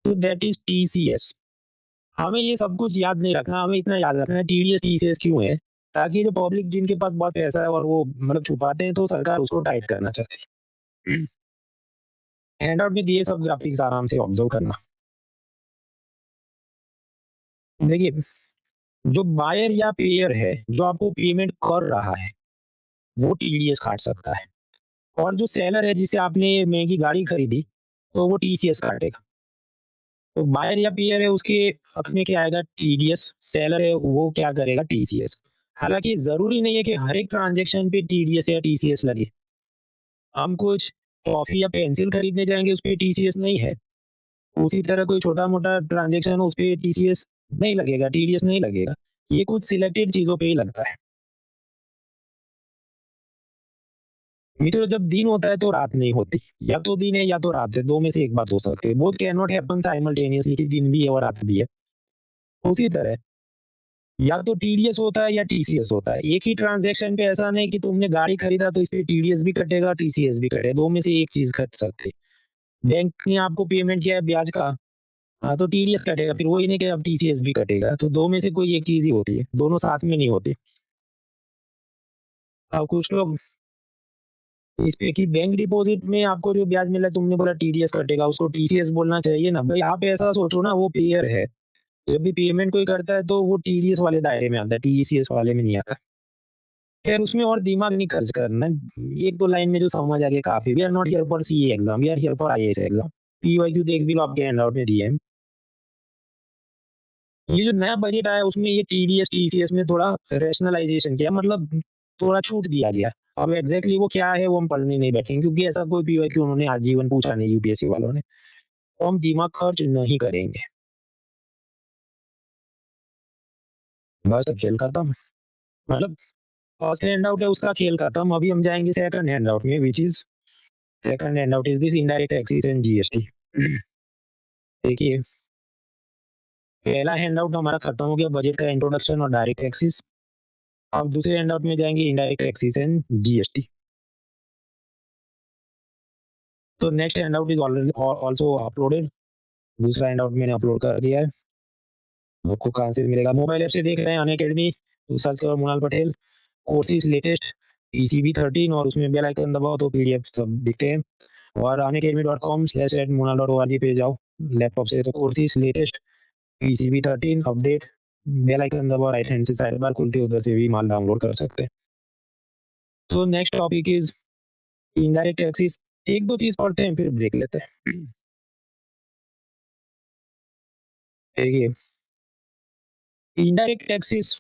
So that is TCS. हमें ये सब कुछ याद नहीं रखना, हमें इतना याद रखना है टीडीएस टीसीएस क्यों है, ताकि जो पब्लिक जिनके पास बहुत पैसा है और वो मतलब छुपाते हैं, तो सरकार उसको टाइट करना चाहती है। हैंड आउट में दिए सब ग्राफिक्स आराम से ऑब्जर्व करना। देखिए, जो बायर या पेयर है, जो आपको पेमेंट कर रहा है, वो टीडीएस काट सकता है। और जो सेलर है जिसे आपने महंगी गाड़ी खरीदी, तो वो टीसीएस काटेगा। तो बायर या पेयर है उसके हक में क्या आएगा, टीडीएस। सेलर है वो क्या करेगा, टीसीएस। हालांकि जरूरी नहीं है कि हर एक ट्रांजेक्शन पे टीडीएस या टीसीएस लगे। हम कुछ कॉफी या पेंसिल खरीदने जाएंगे, उस पर टीसीएस नहीं है, उसी तरह कोई छोटा मोटा ट्रांजेक्शन उस पर टीसीएस नहीं लगेगा, टीडीएस नहीं लगेगा। ये कुछ सिलेक्टेड चीजों पे ही लगता है। मित्रों, जब दिन होता है तो रात नहीं होती, या तो दिन है या तो रात है, दो में से एक बात हो सकती है। Both can not happen simultaneously, कि दिन भी है और रात भी है। उसी तरह या तो टीडीएस होता है या टीसीएस होता है। एक ही ट्रांजैक्शन पे ऐसा नहीं कि तुमने गाड़ी खरीदा तो इस पे टीडीएस भी कटेगा, टीसीएस भी कटेगा, दो में से एक चीज कट सकती है। बैंक ने आपको पेमेंट किया है ब्याज का, हाँ तो टीडीएस कटेगा, फिर वही नहीं कि अब टीसीएस भी कटेगा, तो दो में से कोई एक चीज ही होती है, दोनों साथ में नहीं होती। अब कुछ लोग इस पे कि बैंक डिपॉजिट में आपको जो ब्याज मिला, तुमने बोला टीडीएस कटेगा, उसको टीसीएस बोलना चाहिए ना भाई। आप ऐसा सोचो ना, वो पेयर है, जब भी पेमेंट कोई करता है तो वो टीडीएस वाले दायरे में आता है, टीसीएस वाले में नहीं आता। खैर उसमें और दिमाग नहीं खर्च करना है, एक दो लाइन में जो समझ आ गया काफी। We are not here for CA exam, we are here for IAS exam. PYQ देख भी लो, आपके हैंडआउट में दिए हैं। ये जो नया बजट आया उसमें ये टीडीएस टीसीएस में थोड़ा रेशनलाइजेशन किया, मतलब थोड़ा छूट दिया गया। अब एग्जैक्टली वो क्या है वो हम पढ़ने नहीं बैठेंगे, क्योंकि ऐसा कोई पीवाईक्यू उन्होंने आजीवन पूछा नहीं यूपीएससी वालों ने, तो हम दिमाग खर्च नहीं करेंगे। बस अब खेल खत्म, मतलब फर्स्ट हैंड आउट है उसका खेल खत्म। अभी हम जाएंगे सेकंड हैंड आउट में, which is second hand out is this indirect taxes and GST. देखिए, पहला हैंड आउट हमारा खत्म हो गया, बजट का इंट्रोडक्शन और डायरेक्ट टैक्सेस। अब दूसरे हैंड आउट में जाएंगे, इनडायरेक्ट टैक्सेस एंड जीएसटी। तो next hand out is already also uploaded. दूसरा हैंड आउट मैंने अपलोड कर दिया है, आपको कहाँ से मिलेगा, मोबाइल ऐप से देख रहे हैं, अनअकैडमी, तो सर्च करो मोनाल पटेल, कोर्सेज लेटेस्ट PCB 13, और उसमें बेल आइकन दबाओ तो पीडीएफ सब दिखते हैं। और unacademy.com/monal.org पे जाओ लैपटॉप से, तो courses latest PCB 13 update, bell icon दबाओ, राइट हैंड से साइड बार खुलती है, उधर से भी माल डाउनलोड कर सकते हैं। तो next topic is indirect taxes. एक दो चीज पढ़ते हैं फिर ब्रेक लेते हैं। देखिए, इनडायरेक्ट टैक्सेस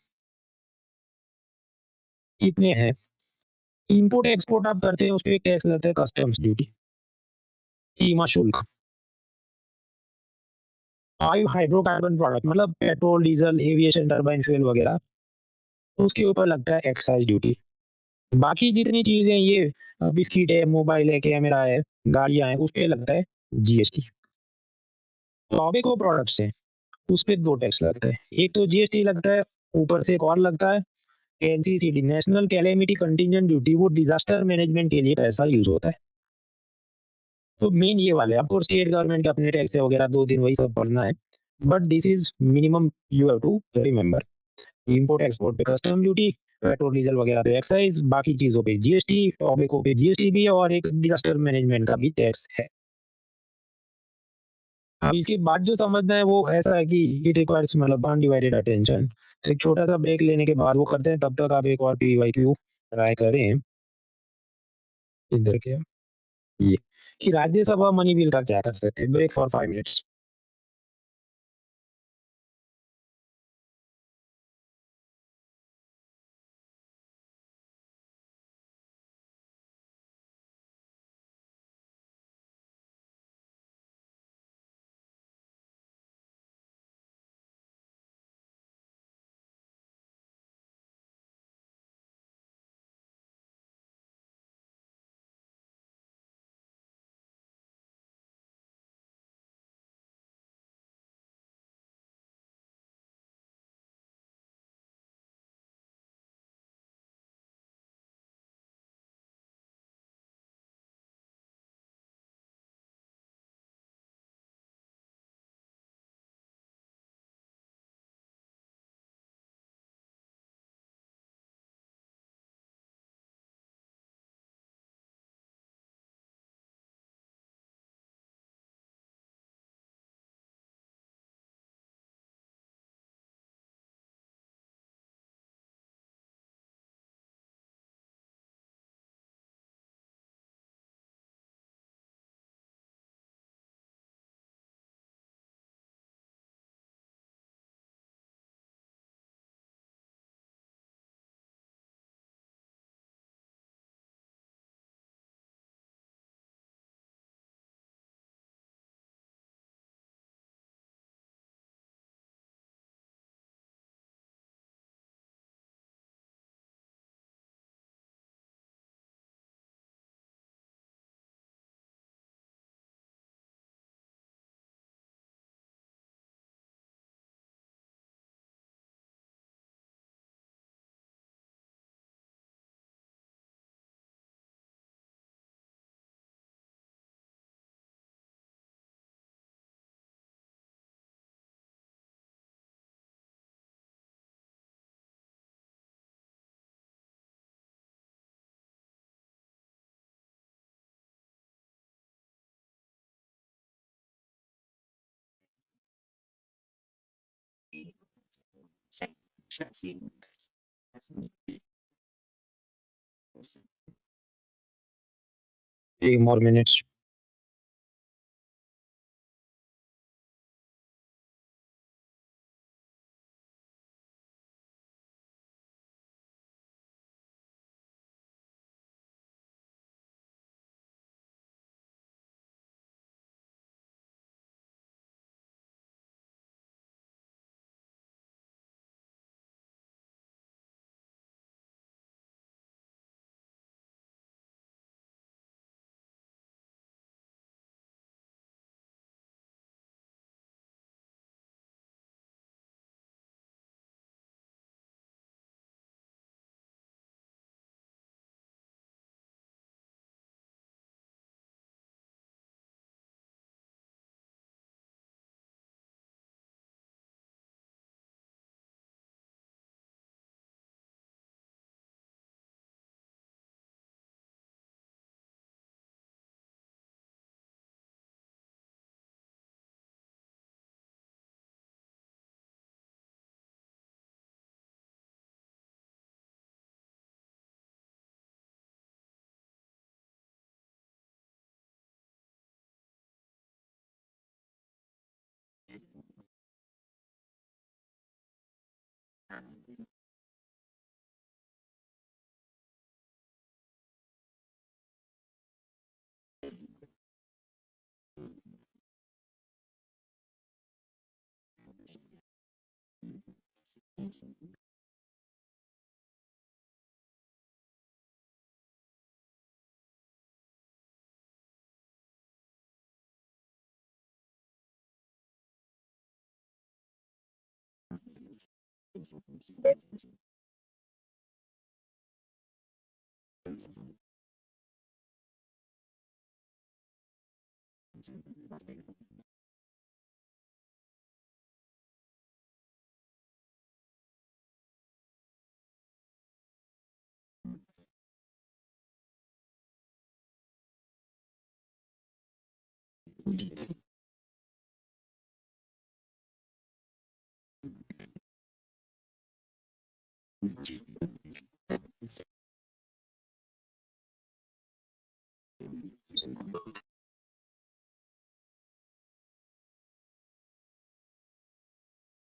कितने हैं? इम्पोर्ट एक्सपोर्ट आप करते हैं, उसपे एक टैक्स लगता है कस्टम्स ड्यूटी, सीमा शुल्क। 5 हाइड्रोकार्बन प्रोडक्ट मतलब petrol, diesel, aviation, turbine fuel वगैरह, तो उसके ऊपर लगता है एक्साइज ड्यूटी। बाकी जितनी चीज़ें ये बिस्किट है, मोबाइल है, कैमरा है, गाड़ियाँ हैं, उसपे लगता है जीएसटी। टोबैको प्रोडक्ट्स हैं, उसपे 2 टैक्स लगते हैं। एक तो जीएसटी लगता है, ऊपर से एक और लगता है NCCD, national calamity contingent duty, वो डिज़ास्टर मैनेजमेंट के लिए पैसा यूज़ होता है। तो मेन ये वाले आपको स्टेट गवर्नमेंट के अपने टैक्स है वगैरह 2 दिन वही सब पढ़ना है। But this is minimum you have to remember. Import export पे कस्टम ड्यूटी, पेट्रोल डीजल वगैरह पे एक्साइज, बाकी चीज़ों पे जीएसटी, टोबैको पे जीएसटी भी है और एक डिज़ास्टर मैनेजमेंट का भी टैक्स है। अब इसके बाद जो समझना है वो ऐसा है कि इट रिक्वायर्स मतलब अनडिवाइडेड अटेंशन। तो एक छोटा-सा ब्रेक लेने के बाद वो करते हैं, तब तक आप एक और पीवाईक्यू ट्राई करें। इधर के ये कि राज्यसभा मनी बिल का क्या कर सकते हैं? Break for 5 minutes. एक मोर मिनट्स।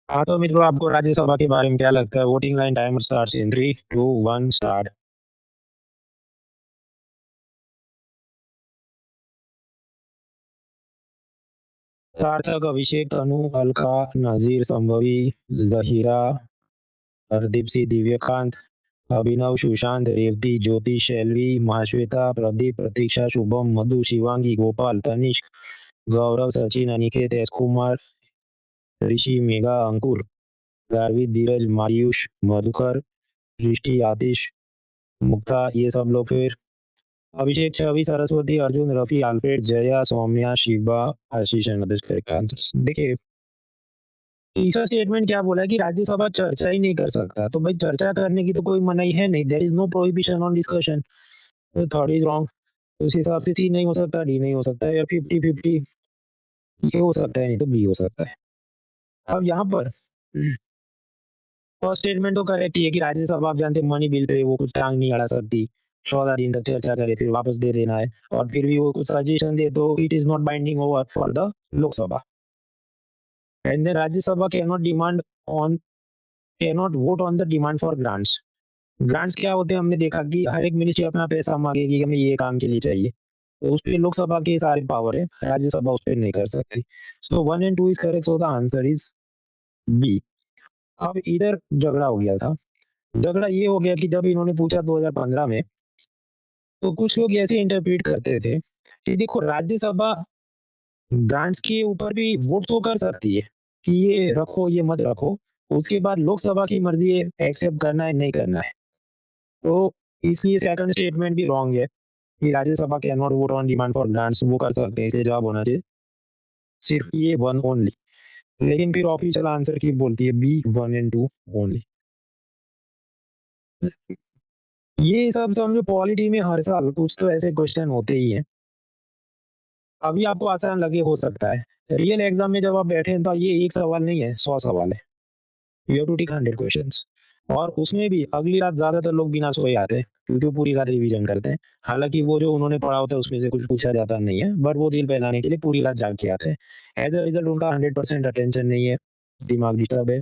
हाँ तो मित्रों, आपको राज्यसभा के बारे में क्या लगता है? Voting line timer starts in 3, 2, 1 start. Sarthak, Abhishek, Tanu, Alka, Nazir, Sambhavi, Zahira, Hardeep Singh, Divyakant, Abhinav, Sushant, Revati, Jyoti, Shailvi, Mahashweta, Pradeep, Pratiksha, Shubham, Madhu, Shivangi, Gopal, Tanishk, Gaurav, Sachin, Aniket, S Kumar, Rishi, Megha, Ankur, Garvik, Dheeraj, Mayush, Madhukar, Srishti, Aatish, Mukta, ये सब लोग। फिर Abhishek, Chhavi, Saraswati, Arjun, Rafi, Alfred, Jaya, Saumya, Shiva, Ashish and others correct answer. देखिए, तीसरा स्टेटमेंट क्या बोला है कि राज्यसभा चर्चा ही नहीं कर सकता, तो भाई चर्चा करने की तो कोई मनाही है नहीं, there is no prohibition on discussion. तो थर्ड इज रॉन्ग। उस हिसाब से सी नहीं हो सकता, डी नहीं हो सकता है, या 50-50 ये हो सकता है, नहीं तो बी हो सकता है। अब यहाँ पर फर्स्ट स्टेटमेंट तो करेक्ट ही है कि राज्यसभा आप जानते हैं मनी बिल पे वो कुछ टांग नहीं अड़ा सकती, 14 दिन तक चर्चा करे फिर वापस दे देना है, और फिर भी वो कुछ सजेशन दे तो it is not binding over for the Lok Sabha. And then Rajya Sabha cannot vote on the demand for grants. Grants क्या होते हैं? हमने देखा कि हर एक मिनिस्ट्री अपना पैसा मांगेगी कि हमें ये काम के लिए चाहिए, तो उस पे लोकसभा के सारे पावर है, राज्यसभा उस पर नहीं कर सकती। So 1 and 2 is correct, so the answer is B. अब इधर झगड़ा हो गया था। झगड़ा ये हो गया कि जब इन्होंने पूछा 2015 में, तो कुछ लोग ऐसे इंटरप्रेट करते थे कि देखो राज्यसभा ग्रांट्स के ऊपर भी वोट तो कर सकती है कि ये रखो ये मत रखो, उसके बाद लोकसभा की मर्जी है एक्सेप्ट करना है नहीं करना है। तो इसलिए सेकंड स्टेटमेंट भी रॉन्ग है कि Rajya Sabha can not vote on demand for grants, वो कर सकते हैं, इसलिए जवाब होना चाहिए सिर्फ ये वन ओनली। लेकिन फिर ऑफिशियल आंसर की बोलती है बी, 1 and 2 ओनली। ये सब समझो पॉलिटी में हर साल कुछ तो ऐसे क्वेश्चन होते ही हैं। अभी आपको आसान लगे हो सकता है, रियल एग्जाम में जब आप बैठे हैं तो ये एक सवाल नहीं है, 100 सवाल है। You have to take 100 questions. और उसमें भी अगली रात ज्यादातर लोग बिना सोए आते हैं क्योंकि वो पूरी रात रिवीजन करते हैं। हालांकि वो जो उन्होंने पढ़ा होता है उसमें से कुछ पूछा जाता नहीं है, बट वो दिल बहलाने के लिए पूरी रात जाग के आते हैं। एज अ रिजल्ट उनका 100% अटेंशन नहीं है, दिमाग डिस्टर्ब है।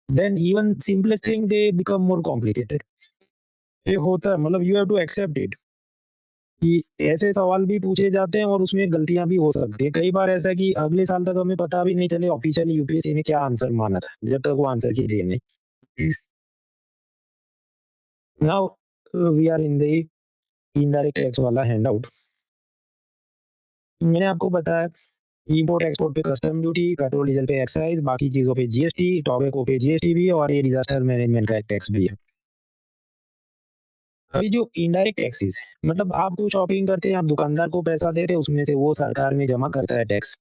Then even simplest thing they become more complicated. ये होता है, मतलब you have to accept it कि ऐसे सवाल भी पूछे जाते हैं और उसमें गलतियां भी हो सकती है। कई बार ऐसा है कि अगले साल तक हमें पता भी नहीं चले ऑफिशियली यूपीएससी ने क्या आंसर माना था, जब तक वो आंसर की देर नहीं। Now we are in the indirect tax वाला हैंडआउट। मैंने आपको बताया इंपोर्ट एक्सपोर्ट पे कस्टम ड्यूटी, पेट्रोल डीजल पे एक्साइज, बाकी चीजों पे जीएसटी, टोबैको पे जीएसटी भी है, और ये डिजास्टर मैनेजमेंट का एक टैक्स भी है। अभी जो इनडायरेक्ट टैक्सेस है, मतलब आप कोई शॉपिंग करते हैं, आप दुकानदार को पैसा देते हैं, उसमें से वो सरकार में जमा करता है टैक्स।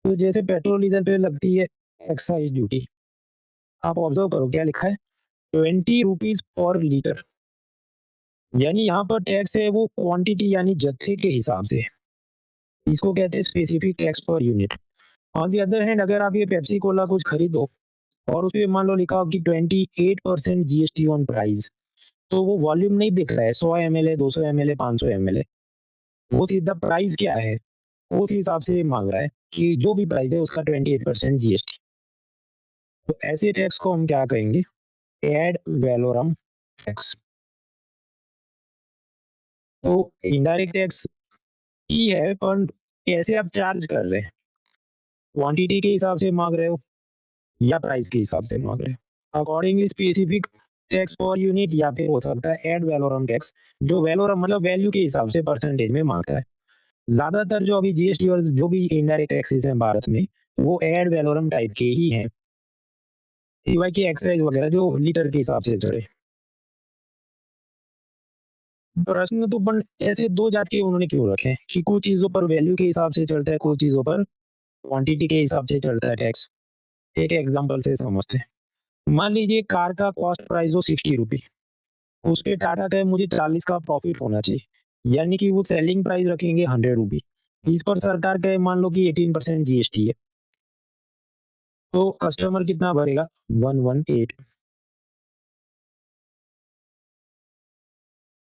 तो जैसे पेट्रोल डीजल पे लगती है एक्साइज ड्यूटी, आप ऑब्जर्व करो क्या लिखा है, 20 रुपीज पर लीटर। यानी यहाँ पर टैक्स है वो क्वांटिटी यानी जत्थे के हिसाब से, इसको कहते हैं specific tax per unit. On the other hand अगर आप ये पेप्सी कोला कुछ खरीदो और उस पे मान लो लिखा हो कि 28% जीएसटी ऑन प्राइस, तो वो वॉल्यूम नहीं दिख रहा है, 100 ml है, 200 ml है, 500 ml है, वो सीधा प्राइस क्या है उस हिसाब से मांग रहा है कि जो भी प्राइस है उसका 28% जीएसटी। तो ऐसे टैक्स को हम क्या कहेंगे? Ad valorem tax. तो इनडायरेक्ट टैक्स ही है, पर कैसे आप चार्ज कर रहे हैं? क्वांटिटी के हिसाब से मांग रहे हो या प्राइस के हिसाब से मांग रहे हो? Accordingly specific tax per unit, या फिर हो सकता है एड वैलोरम टैक्स, जो वैलोरम मतलब वैल्यू के हिसाब से परसेंटेज में मांगता है। ज्यादातर जो अभी जीएसटी और जो भी इनडायरेक्ट टैक्सेस हैं भारत में, वो एड वैलोरम टाइप के ही हैं, सिवाय कि एक्साइज वगैरह जो लीटर के हिसाब से चढ़े। प्रश्न तो बन ऐसे दो जात के उन्होंने क्यों रखे हैं कि कुछ चीजों पर वैल्यू के हिसाब से चलता है, कुछ चीजों पर क्वांटिटी के हिसाब से चलता है टैक्स। एक एग्जांपल से समझते हैं। मान लीजिए कार का कॉस्ट प्राइस हो 60 रुपी, उस पे टाटा का मुझे 40 का प्रॉफिट होना चाहिए, यानी कि वो सेलिंग प्राइस रखेंगे 100 रुपी। इस पर सरकार का मान लो कि 18% जीएसटी है, तो कस्टमर कितना भरेगा? 118।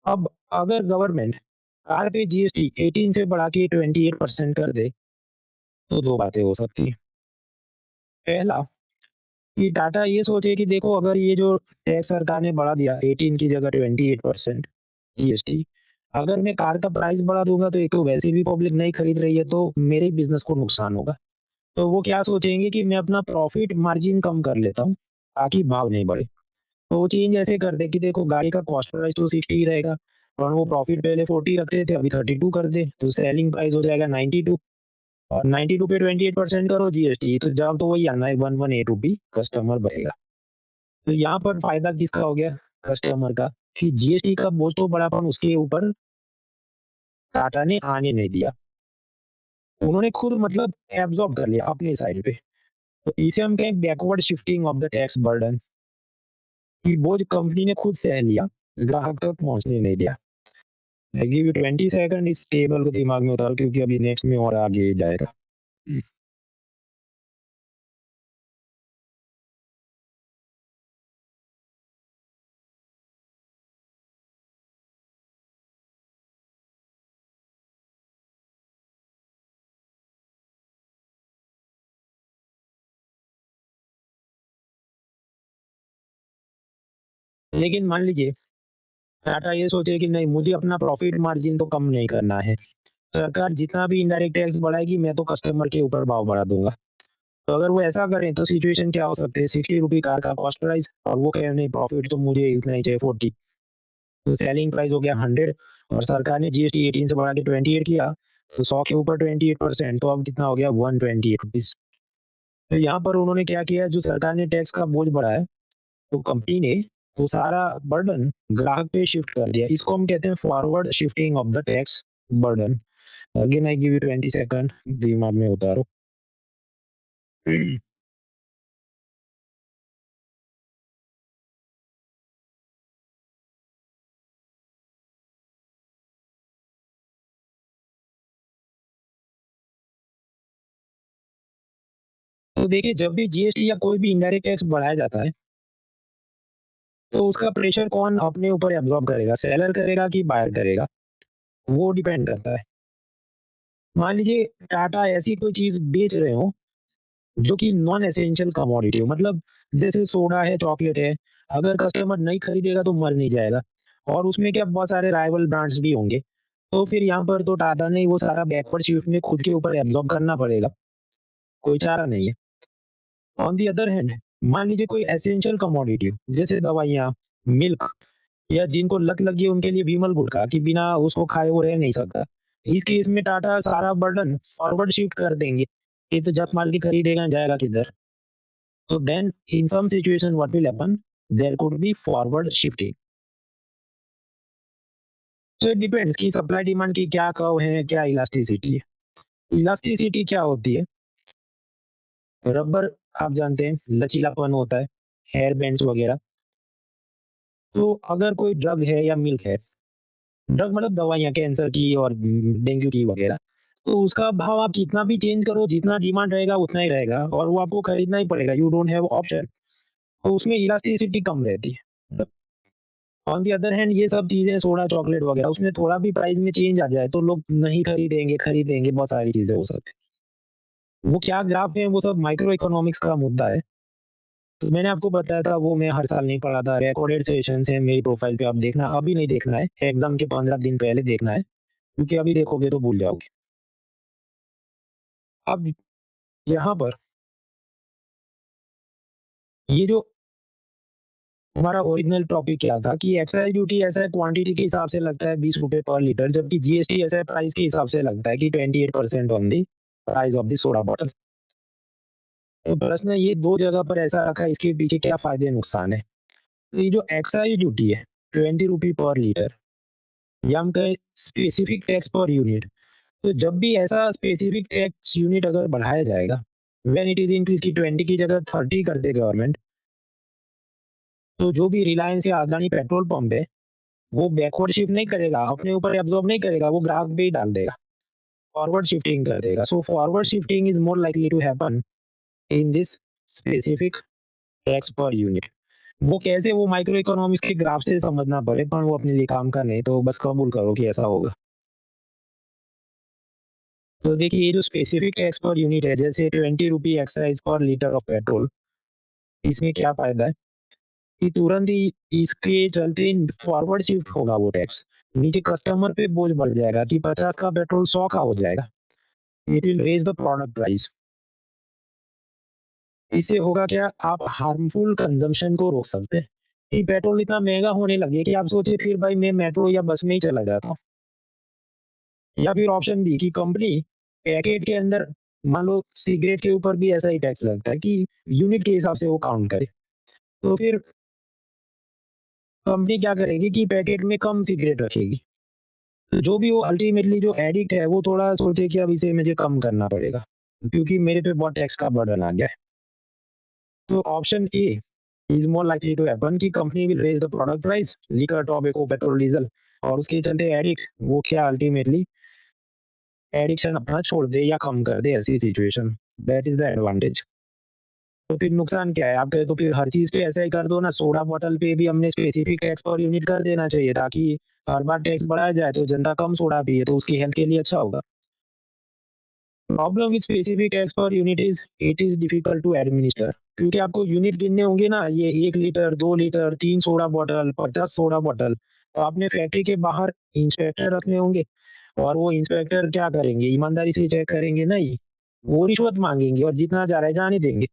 अब अगर गवर्नमेंट कार पे जीएसटी 18 से बढ़ा के 28% कर दे, तो दो बातें हो सकती है। पहला, कि टाटा ये सोचे कि देखो अगर ये जो टैक्स सरकार ने बढ़ा दिया 18 की जगह 28% जीएसटी, अगर मैं कार का प्राइस बढ़ा दूंगा तो एक तो वैसे भी पब्लिक नहीं खरीद रही है, तो मेरे बिजनेस को नुकसान होगा। तो वो क्या सोचेंगे कि मैं अपना प्रॉफिट मार्जिन कम कर लेता हूँ ताकि भाव नहीं बढ़े। तो वो चेंज ऐसे कर दे कि देखो गाड़ी का कॉस्ट प्राइस तो 60 ही रहेगा, और वो प्रॉफिट पहले 40 रखते थे, अभी 32 कर दे, तो सेलिंग प्राइस हो जाएगा 92, और 92 पे 28% करो जीएसटी, तो जब तो वही आना है 118 रुपी कस्टमर भरेगा। तो यहाँ पर फायदा किसका हो गया? कस्टमर का, कि जीएसटी का बोझ तो बड़ापन उसके ऊपर टाटा ने आने नहीं दिया, उन्होंने खुद मतलब एब्जॉर्ब कर लिया अपने साइड पे। तो इसे हम कहें backward shifting of the tax burden, कि बोझ कंपनी ने खुद सह लिया, ग्राहक तक पहुंचने नहीं दिया। आई गिव यू 20 सेकंड इस टेबल को दिमाग में उतारो, क्योंकि अभी नेक्स्ट में और आगे जाएगा। लेकिन मान लीजिए टाटा ये सोचे कि नहीं, मुझे अपना प्रॉफिट मार्जिन तो कम नहीं करना है, सरकार जितना भी इनडायरेक्ट टैक्स बढ़ाएगी मैं तो कस्टमर के ऊपर भाव बढ़ा दूंगा। तो अगर वो ऐसा करें तो सिचुएशन क्या हो सकती है? 60 रुपी कार का कॉस्ट प्राइस, और वो कहे नहीं प्रॉफिट तो मुझे इतना ही चाहिए 40, तो सेलिंग प्राइस हो गया 100, और सरकार ने जीएसटी 18 से बढ़ा के 28 किया, तो 100 के ऊपर 28%, तो अब कितना हो गया? 128 रुपीज। तो यहाँ पर उन्होंने क्या किया, जो सरकार ने टैक्स का बोझ बढ़ाया, तो कंपनी ने वो सारा बर्डन ग्राहक पे शिफ्ट कर दिया। इसको हम कहते हैं forward shifting of the tax burden. Again I give you 20 second, दिमाग में उतारो। तो देखिए, जब भी जीएसटी या कोई भी इनडायरेक्ट टैक्स बढ़ाया जाता है, तो उसका प्रेशर कौन अपने ऊपर एब्जॉर्ब करेगा? सेलर करेगा कि बायर करेगा? वो डिपेंड करता है। मान लीजिए टाटा ऐसी कोई चीज बेच रहे हो जो कि नॉन एसेंशियल कमोडिटी हो, मतलब जैसे सोडा है, चॉकलेट है, अगर कस्टमर नहीं खरीदेगा तो मर नहीं जाएगा, और उसमें क्या बहुत सारे राइवल ब्रांड्स भी होंगे, तो फिर यहाँ पर तो टाटा ने वो सारा बैकवर्ड शिफ्ट में खुद के ऊपर एब्जॉर्ब करना पड़ेगा, कोई चारा नहीं है। ऑन दी अदर हैंड, मान लीजिए कोई एसेंशियल कमोडिटी हो, जैसे दवाइयाँ, मिल्क, या जिनको लत लगी है उनके लिए विमल गुटखा, कि बिना उसको खाए वो रह नहीं सकता। इस केस में टाटा सारा बर्डन फॉरवर्ड शिफ्ट कर देंगे, ये तो जब माल की खरीदेगा जाएगा किधर? So then in some situation what will happen? There could be forward shifting. So it depends कि सप्लाई डिमांड की क्या कर्व है, क्या इलास्टिसिटी है। इलास्टिसिटी क्या होती है? रबर, आप जानते हैं लचीलापन होता है, हेयर बैंड्स वगैरह। तो अगर कोई ड्रग है या मिल्क है, ड्रग मतलब दवाइयाँ कैंसर की और डेंगू की वगैरह, तो उसका भाव आप कितना भी चेंज करो, जितना डिमांड रहेगा उतना ही रहेगा, और वो आपको खरीदना ही पड़ेगा, यू डोंट हैव ऑप्शन। तो उसमें इलास्टिसिटी कम रहती है। ऑन दी अदर हैंड ये सब चीजें सोडा चॉकलेट वगैरह, उसमें थोड़ा भी प्राइस में चेंज आ जाए तो लोग नहीं खरीदेंगे, खरीदेंगे, बहुत सारी चीजें हो सकती है। वो क्या ग्राफ है, वो सब माइक्रो इकोनॉमिक्स का मुद्दा है। तो मैंने आपको बताया था वो मैं हर साल नहीं पढ़ाता, रिकॉर्डेड सेशंस हैं मेरी प्रोफाइल पे, आप देखना, अभी नहीं देखना है, एग्ज़ाम के 15 दिन पहले देखना है, क्योंकि अभी देखोगे तो भूल जाओगे। अब यहाँ पर ये जो हमारा ओरिजिनल टॉपिक क्या था कि एक्साइज़ ड्यूटी ऐसा है क्वांटिटी के हिसाब से लगता है ₹20 पर लीटर, जबकि जीएसटी ऐसा है प्राइस के हिसाब से लगता है कि 28% on the price of the soda bottle. तो प्रश्न है ये 2 जगह पर ऐसा रखा है, इसके पीछे क्या फ़ायदे नुकसान है? तो ये जो एक्साइज़ ड्यूटी है ₹20 पर लीटर या हम कहें स्पेसिफिक टैक्स पर यूनिट, तो जब भी ऐसा स्पेसिफिक टैक्स यूनिट अगर बढ़ाया जाएगा, व्हेन इट इज़ इंक्रीज़ की 20 की जगह 30 कर दे गवर्नमेंट, तो जो भी रिलायंस या अदानी पेट्रोल पंप है, वो बैकवर्ड शिफ्ट नहीं करेगा, अपने ऊपर एब्ज़ॉर्ब नहीं करेगा, वो ग्राहक पे ही डाल देगा, फॉरवर्ड शिफ्टिंग कर देगा। So forward shifting is more likely to happen in this specific tax per unit. वो कैसे, वो माइक्रो इकोनॉमिक्स के ग्राफ से समझना पड़े, पर वो अपने लिए काम का नहीं, तो बस कबूल करो कि ऐसा होगा। तो देखिए ये जो स्पेसिफिक टैक्स पर यूनिट है, जैसे ₹20 एक्साइज़ पर लीटर ऑफ पेट्रोल, इसमें क्या फ़ायदा है कि तुरंत ही इसके चलते फॉरवर्ड शिफ्ट होगा वो टैक्स। नीचे कस्टमर पे बोझ बढ़ जाएगा कि 50 का पेट्रोल 100 का हो जाएगा। It will raise the product price. इससे होगा क्या, आप हार्मफुल कंज़म्पशन को रोक सकते हैं। कि पेट्रोल इतना महँगा होने लगे कि आप सोचिए फिर भाई मैं मेट्रो या बस में ही चला जाता हूँ। या फिर ऑप्शन बी कि कंपनी पैकेट के अंदर, मान लो सिगरेट के ऊपर भी ऐसा ही टैक्स लगता है कि यूनिट के हिसाब से वो काउंट करे। तो फिर कंपनी क्या करेगी कि पैकेट में कम सिगरेट रखेगी। तो जो भी वो अल्टीमेटली जो एडिक्ट है, वो थोड़ा सोचे कि अब इसे मुझे कम करना पड़ेगा, क्योंकि मेरे पे बहुत टैक्स का बर्डन आ गया है। तो option A is more likely to happen कि company will raise the product price, liquor, tobacco, petrol, diesel, और उसके चलते एडिक्ट वो क्या अल्टीमेटली एडिक्शन अपना छोड़ दे या कम कर दे, ऐसी situation. That is the advantage. तो फिर नुकसान क्या है? आप कहें तो फिर हर चीज़ पे ऐसा ही कर दो ना, सोडा बॉटल पे भी हमने स्पेसिफिक टैक्स पर यूनिट कर देना चाहिए, ताकि हर बार टैक्स बढ़ाया जाए तो जनता कम सोडा पिए, तो उसकी हेल्थ के लिए अच्छा होगा। Problem with specific tax per unit is it is difficult to administer, क्योंकि आपको यूनिट गिनने होंगे ना, ये 1 litre, 2 litre, 3 soda bottle, 50 soda bottle, तो आपने फैक्ट्री के बाहर इंस्पेक्टर रखने होंगे, और वो इंस्पेक्टर क्या करेंगे? ईमानदारी से चेक करेंगे? नहीं, वो रिश्वत माँगेंगे और जितना जा रहा है जाने देंगे।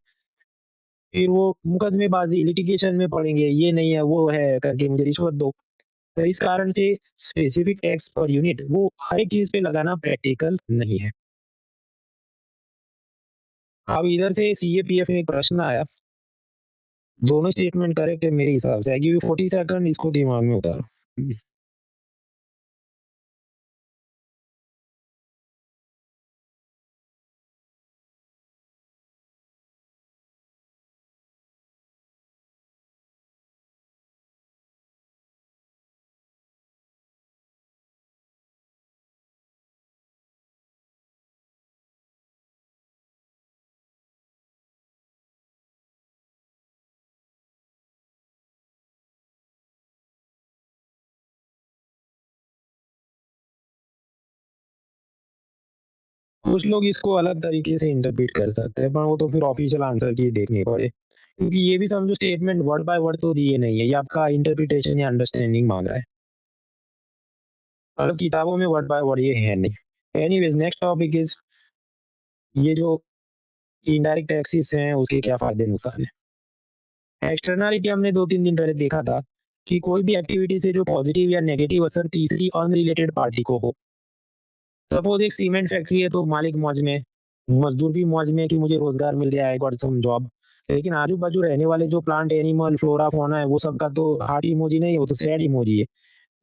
फिर वो मुकदमेबाज़ी, लिटिगेशन में पड़ेंगे, ये नहीं है, वो है करके मुझे रिश्वत दो। तो इस कारण से स्पेसिफिक टैक्स पर यूनिट वो हर एक चीज़ पे लगाना प्रैक्टिकल नहीं है। अब इधर से सीएपीएफ में एक प्रश्न आया, दोनों स्टेटमेंट करेक्ट है मेरे हिसाब से। आई गिव यू 40 सेकंड, इसको दिमाग में उतारो। कुछ लोग इसको अलग तरीके से इंटरप्रेट कर सकते हैं, पर वो तो फिर ऑफिशियल आंसर की देखनी पड़े। क्योंकि ये भी समझो स्टेटमेंट वर्ड बाय वर्ड तो दिए नहीं है, ये आपका इंटरप्रिटेशन या अंडरस्टैंडिंग माँग रहा है। मतलब किताबों में वर्ड बाय वर्ड ये है नहीं। एनीवेज़ नेक्स्ट टॉपिक इज़ ये जो इनडायरेक्ट टैक्सेस हैं, उसके क्या फ़ायदे नुकसान हैं। एक्सटर्नैलिटी हमने 2-3 दिन पहले देखा था कि कोई भी एक्टिविटी से जो पॉज़िटिव या नेगेटिव असर तीसरी अनरिलेटेड पार्टी को हो। सपोज़ एक सीमेंट फैक्ट्री है तो मालिक मौज में, मज़दूर भी मौज में कि मुझे रोज़गार मिल गया, आई गॉट सम जॉब। लेकिन आजू-बाजू रहने वाले जो प्लांट, एनिमल, फ्लोरा, फौना है, वो सबका तो हार्ट इमोजी नहीं है, वो तो सैड इमोजी है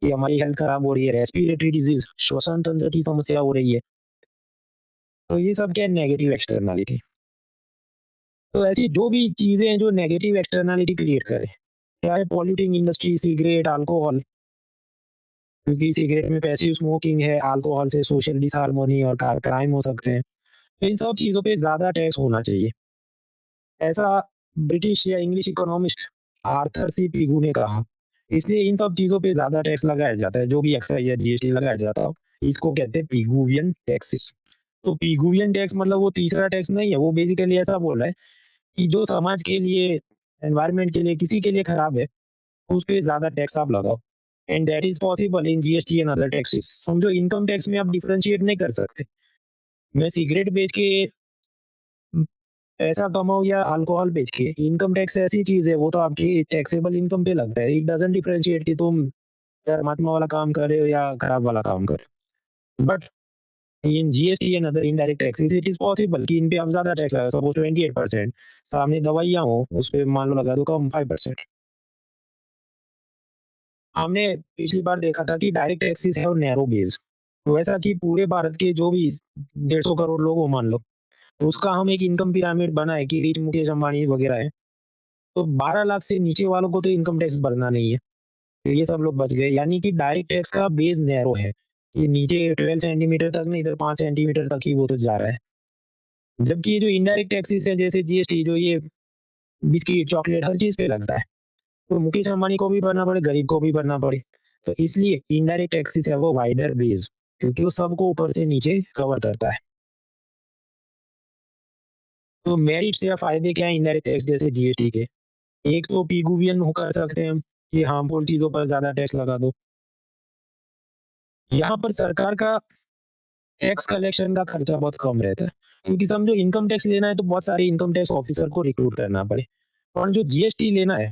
कि हमारी हेल्थ खराब हो रही है, रेस्पिरेटरी डिज़ीज़, श्वसन तंत्र की समस्या हो रही है। तो ये सब क्या है, नेगेटिव एक्सटर्नैलिटी। तो ऐसी जो भी चीज़ें हैं जो नेगेटिव एक्सटर्नैलिटी क्रिएट करें, चाहे पॉल्यूटिंग इंडस्ट्री, सिगरेट, अल्कोहल, क्योंकि सिगरेट में पैसिव स्मोकिंग है, अल्कोहल से सोशल डिसहार्मनी और क्राइम हो सकते हैं। तो इन सब चीज़ों पे ज़्यादा टैक्स होना चाहिए। ऐसा ब्रिटिश या English economist Arthur C Pigou ने कहा। इसलिए इन सब चीज़ों पे ज़्यादा टैक्स लगाया जाता है, जो भी एक्साइज़ या जीएसटी लगाया जाता हो, इसको कहते हैं पिगुवियन टैक्सेस। तो पिगुवियन टैक्स मतलब वो तीसरा टैक्स नहीं है, वो बेसिकली ऐसा बोल रहा है कि जो समाज के लिए एनवायरनमेंट के लिए, किसी के लिए खराब है, उस पे ज़्यादा टैक्स आप लगाओ। And that is possible in GST and other taxes. समझो इनकम टैक्स में आप डिफरेंशिएट नहीं कर सकते। मैं सिगरेट बेच के उम, पैसा कमाऊँ या अल्कोहल बेच के, इनकम टैक्स ऐसी चीज़ है, वो तो आपकी टैक्सेबल इनकम पे लगता है। इट डज़न्ट डिफरेंशिएट कि तुम धर्मात्मा वाला काम कर रहे हो या खराब वाला काम कर रहे हो। But in GST and other indirect taxes it is possible कि इन पे आप ज़्यादा टैक्स लगाओ, सपोज़ 28%। सामने दवाइयाँ हो, उस पे मान लो लगा दो कम 5%। हमने पिछली बार देखा था कि direct taxes have narrow base. वैसा कि पूरे भारत के जो भी 150 करोड़ लोग हो मान लो, उसका हम एक इनकम पिरामिड बनाएँ कि रिच मुकेश अंबानी वगैरह हैं, तो 12 लाख से नीचे वालों को तो इनकम टैक्स भरना नहीं है। तो ये सब लोग बच गए, यानी कि डायरेक्ट टैक्स का बेस नैरो है। ये नीचे 12 सेंटीमीटर तक नहीं, इधर 5 सेंटीमीटर तक ही वो तो जा रहा है। जबकि ये जो इनडायरेक्ट टैक्सेस है जैसे जीएसटी, जो ये बिस्किट, चॉकलेट हर चीज़ पे लगता है। तो मुकेश अंबानी को भी भरना पड़े, गरीब को भी भरना पड़े। तो इसलिए इनडायरेक्ट टैक्सेस है वो वाइडर बेस, क्योंकि वो सबको ऊपर से नीचे कवर करता है। तो मेरिट्स या फ़ायदे क्या हैं इनडायरेक्ट टैक्स जैसे जीएसटी के? एक तो पिगुवियन हो कर सकते हैं हम, कि हार्मफुल चीज़ों पर ज़्यादा टैक्स लगा दो। यहाँ पर सरकार का टैक्स कलेक्शन का खर्चा बहुत कम रहता है, क्योंकि समझो इनकम टैक्स लेना है तो बहुत सारे इनकम टैक्स ऑफिसर को रिक्रूट करना पड़े। और जो जीएसटी लेना है,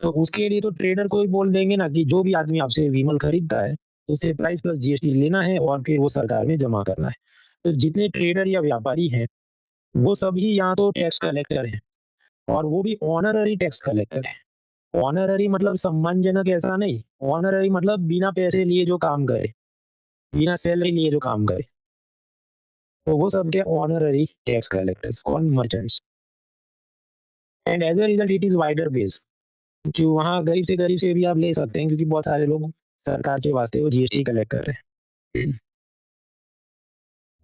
तो उसके लिए तो ट्रेडर को ही बोल देंगे ना कि जो भी आदमी आपसे विमल खरीदता है, तो उसे प्राइस प्लस जीएसटी लेना है और फिर वो सरकार में जमा करना है। तो जितने ट्रेडर या व्यापारी हैं, वो सभी यहाँ तो टैक्स कलेक्टर हैं, और वो भी ऑनररी टैक्स कलेक्टर हैं। ऑनररी मतलब सम्मानजनक ऐसा नहीं, ऑनररी मतलब बिना पैसे लिए जो काम करे, बिना सैलरी लिए जो काम करे। तो वो सब क्या honorary tax collectors called merchants. And as a result it is wider base, कि वहाँ गरीब से गरीब से भी आप ले सकते हैं, क्योंकि बहुत सारे लोग सरकार के वास्ते वो जीएसटी कलेक्ट कर रहे हैं।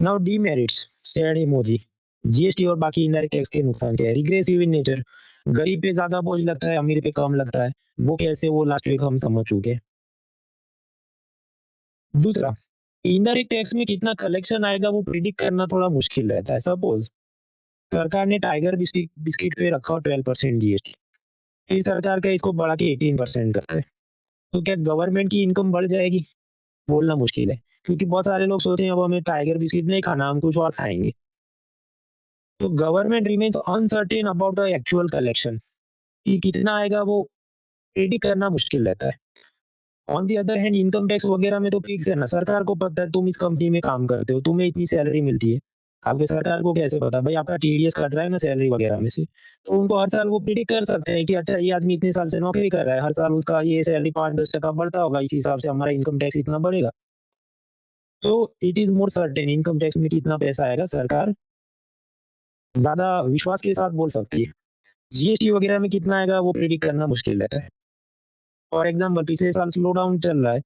Now demerits, sad emoji. GST और बाकी इनडायरेक्ट टैक्स के नुकसान क्या है? रिग्रेसिव इन नेचर, गरीब पे ज़्यादा बोझ लगता है, अमीर पे कम लगता है। वो कैसे, वो लास्ट वीक हम समझ चुके हैं। दूसरा, इनडायरेक्ट टैक्स में कितना कलेक्शन आएगा वो प्रिडिक्ट करना थोड़ा मुश्किल रहता है। सपोज़ सरकार ने टाइगर बिस्किट बिस्किट पे रखा हो 12% जीएसटी, फिर सरकार क्या इसको बढ़ा के 18% करता है। तो क्या गवर्नमेंट की इनकम बढ़ जाएगी? बोलना मुश्किल है, क्योंकि बहुत सारे लोग सोचते हैं अब हमें टाइगर बिस्किट नहीं खाना, हम कुछ और खाएँगे। तो government remains uncertain about the actual collection, कि कितना आएगा वो प्रेडिक्ट करना मुश्किल रहता है। On the other hand income tax वगैरह में तो फिक्स है ना, सरकार को पता है तुम इस कंपनी में काम करते हो, तुम्हें इतनी सैलरी मिलती है। आगे सरकार को कैसे पता भाई आपका टीडीएस कट रहा है ना सैलरी वगैरह में से, तो उनको हर साल वो प्रेडिक्ट कर सकते हैं कि अच्छा ये आदमी इतने साल से नौकरी कर रहा है, हर साल उसका ये सैलरी 5-10% बढ़ता होगा, इस हिसाब से हमारा इनकम टैक्स इतना बढ़ेगा। तो it is more certain income tax में कितना पैसा आएगा, सरकार ज़्यादा विश्वास के साथ बोल सकती है। जीएसटी वगैरह में कितना आएगा वो प्रेडिक्ट करना मुश्किल रहता है। फॉर एग्ज़ाम्पल पिछले साल स्लो डाउन चल रहा है,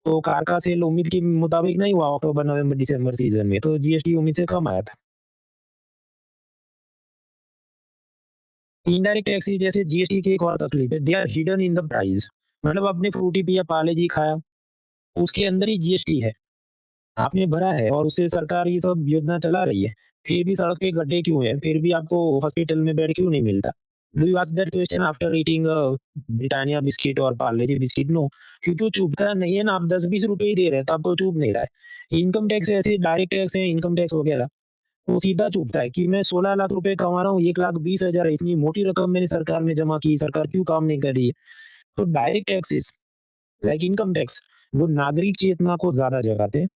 तो कार का सेल उम्मीद के मुताबिक नहीं हुआ अक्टूबर, नवंबर, दिसंबर सीज़न में, तो जीएसटी उम्मीद से कम आया था। इनडायरेक्ट टैक्सेस जैसे जीएसटी की एक और तकलीफ है, they are hidden in the price. मतलब आपने फ्रूटी पिया, पार्ले जी खाया, उसके अंदर ही जीएसटी है। आपने भरा है और उससे सरकार ये सब योजना चला रही है। फिर भी सड़क पे गड्ढे क्यों हैं? फिर भी आपको हॉस्पिटल में बेड क्यों नहीं मिलता? Do you ask that question after eating Britannia biscuit और पार्ले जी बिस्किट? नो, क्योंकि वो चुभता नहीं है ना, आप 10-20 रुपए ही दे रहे हैं, तो आपको चुभ नहीं रहा है। इनकम टैक्स ऐसे डायरेक्ट टैक्स है, इनकम टैक्स वगैरह, वो सीधा चुभता है कि मैं 16 लाख रुपए कमा रहा हूँ, 1,20,000 इतनी मोटी रकम मैंने सरकार में जमा की, सरकार क्यों काम नहीं कर रही है? तो direct taxes like income tax, वो नागरिक चेतना को ज़्यादा जगाते हैं।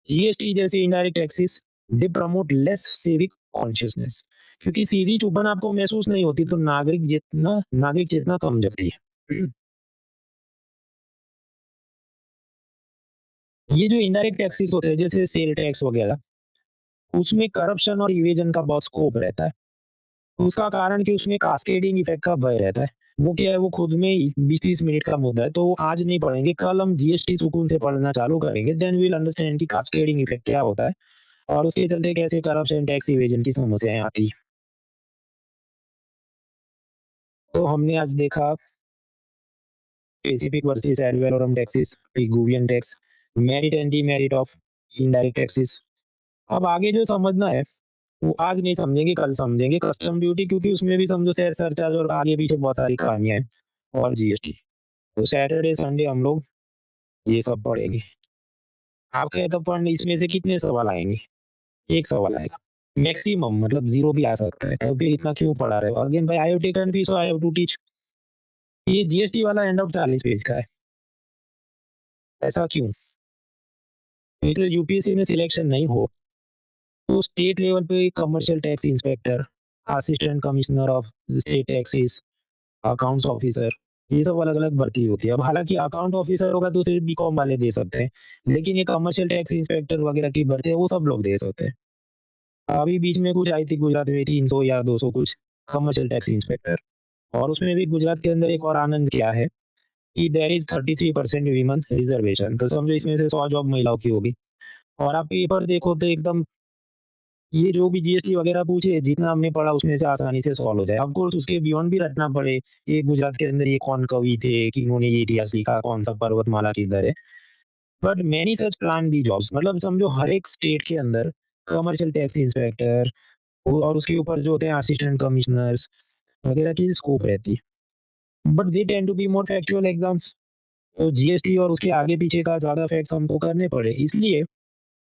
जीएसटी जैसे indirect taxes, they promote less civic consciousness, क्योंकि सीधी चुभन आपको महसूस नहीं होती, तो नागरिक चेतना कम जगती है। ये जो इनडायरेक्ट टैक्सेस होते हैं जैसे सेल टैक्स वगैरह, उसमें करप्शन और इवेजन का बहुत स्कोप रहता है। उसका कारण कि उसमें कास्केडिंग इफेक्ट का भय रहता है। वो क्या है, वो खुद में ही 20-30 मिनट का मुद्दा है, तो वो आज नहीं पढ़ेंगे, कल हम जीएसटी सुकून से पढ़ना चालू करेंगे, देन वी विल अंडरस्टैंड कि कास्केडिंग इफेक्ट क्या होता है और उसके चलते कैसे करप्शन, टैक्स इवेजन की समस्याएँ आती हैं। तो हमने आज देखा specific versus ad valorem taxes, Pigouvian tax, merit and demerit of indirect taxes. अब आगे जो समझना है वो आज नहीं समझेंगे, कल समझेंगे कस्टम ड्यूटी, क्योंकि उसमें भी समझो सेस सरचार्ज और आगे पीछे बहुत सारी कहानियाँ हैं और जीएसटी। तो सैटरडे, संडे हम लोग ये सब पढ़ेंगे। आपके तो पढ़ने इसमें से कितने सवाल आएँगे? 1 सवाल आएगा। मैक्सिमम मतलब 0 भी आ सकता है, तब भी इतना क्यों पढ़ा रहे हो? अगेन भाई I have taken fees so I have to teach. ये जीएसटी वाला हैंडआउट 40 पेज का है। ऐसा क्यों? फिर यूपीएससी में सिलेक्शन नहीं हो, तो स्टेट लेवल पे commercial tax inspector, assistant commissioner of state taxes, accounts officer, ये सब अलग-अलग भर्ती होती है। अब हालाँकि अकाउंट ऑफिसर होगा तो सिर्फ बीकॉम वाले दे सकते हैं, लेकिन ये कमर्शियल टैक्स इंस्पेक्टर वगैरह की भर्ती है वो सब लोग दे सकते हैं। अभी बीच में कुछ आई थी गुजरात में 300 या 200 कुछ कमर्शियल टैक्स इंस्पेक्टर, और उसमें भी गुजरात के अंदर एक और आनंद क्या है कि देयर इज़ 33% वीमेन रिजर्वेशन, तो समझो इसमें से 100 जॉब महिलाओं की होगी। और आप पेपर देखो तो एकदम ये जो भी जीएसटी वगैरह पूछे, जितना हमने पढ़ा उसमें से आसानी से सॉल्व हो जाए। ऑफ कोर्स उसके बियॉन्ड भी रटना पड़े, ये गुजरात के अंदर ये कौन कवि थे कि इन्होंने ये इतिहास लिखा, कौन-सा पर्वतमाला किधर है। But many such plan B jobs, मतलब समझो हर एक स्टेट के अंदर कमर्शियल टैक्स इंस्पेक्टर और उसके ऊपर जो होते हैं असिस्टेंट कमिश्नर्स वगैरह की स्कोप रहती है। But they tend to be more factual exams, तो जीएसटी और उसके आगे पीछे का ज़्यादा फैक्ट्स हमको करने पड़े, इसलिए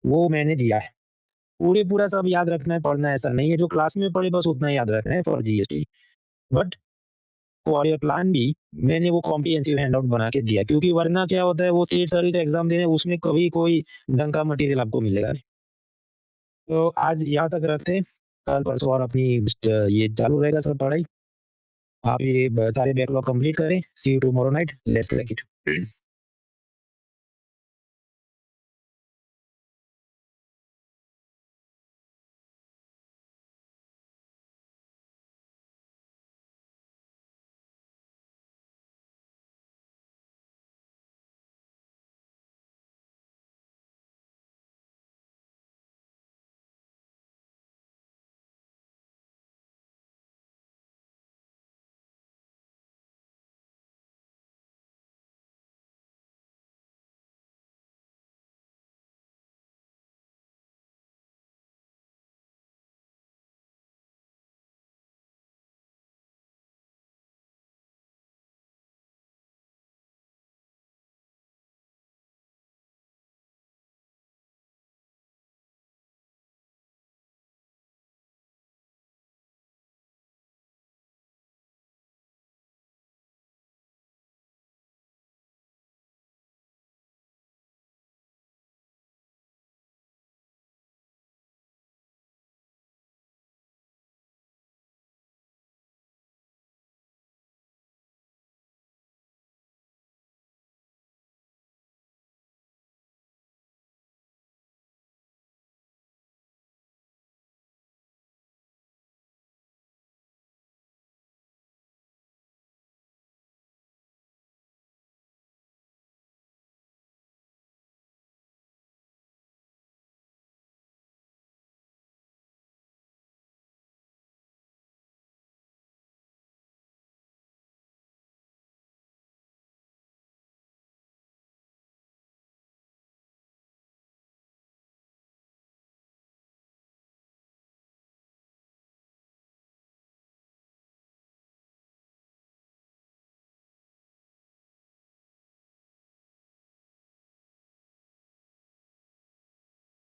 वो मैंने दिया है। पूरा सब याद रखना है, पढ़ना ऐसा नहीं है, जो क्लास में पढ़े बस उतना ही याद रखना है for GST. But for your plan B मैंने वो कॉम्प्रिहेंसिव हैंडआउट बना के दिया, क्योंकि वरना क्या होता है वो स्टेट सर्विस एग्जाम देने उसमें कभी कोई ढंग का मटेरियल आपको मिलेगा नहीं। तो आज यहाँ तक रखते हैं, कल परसों और अपनी ये चालू रहेगा सब पढ़ाई। आप ये सारे बैकलॉग कंप्लीट करें। See you tomorrow night, let's like it.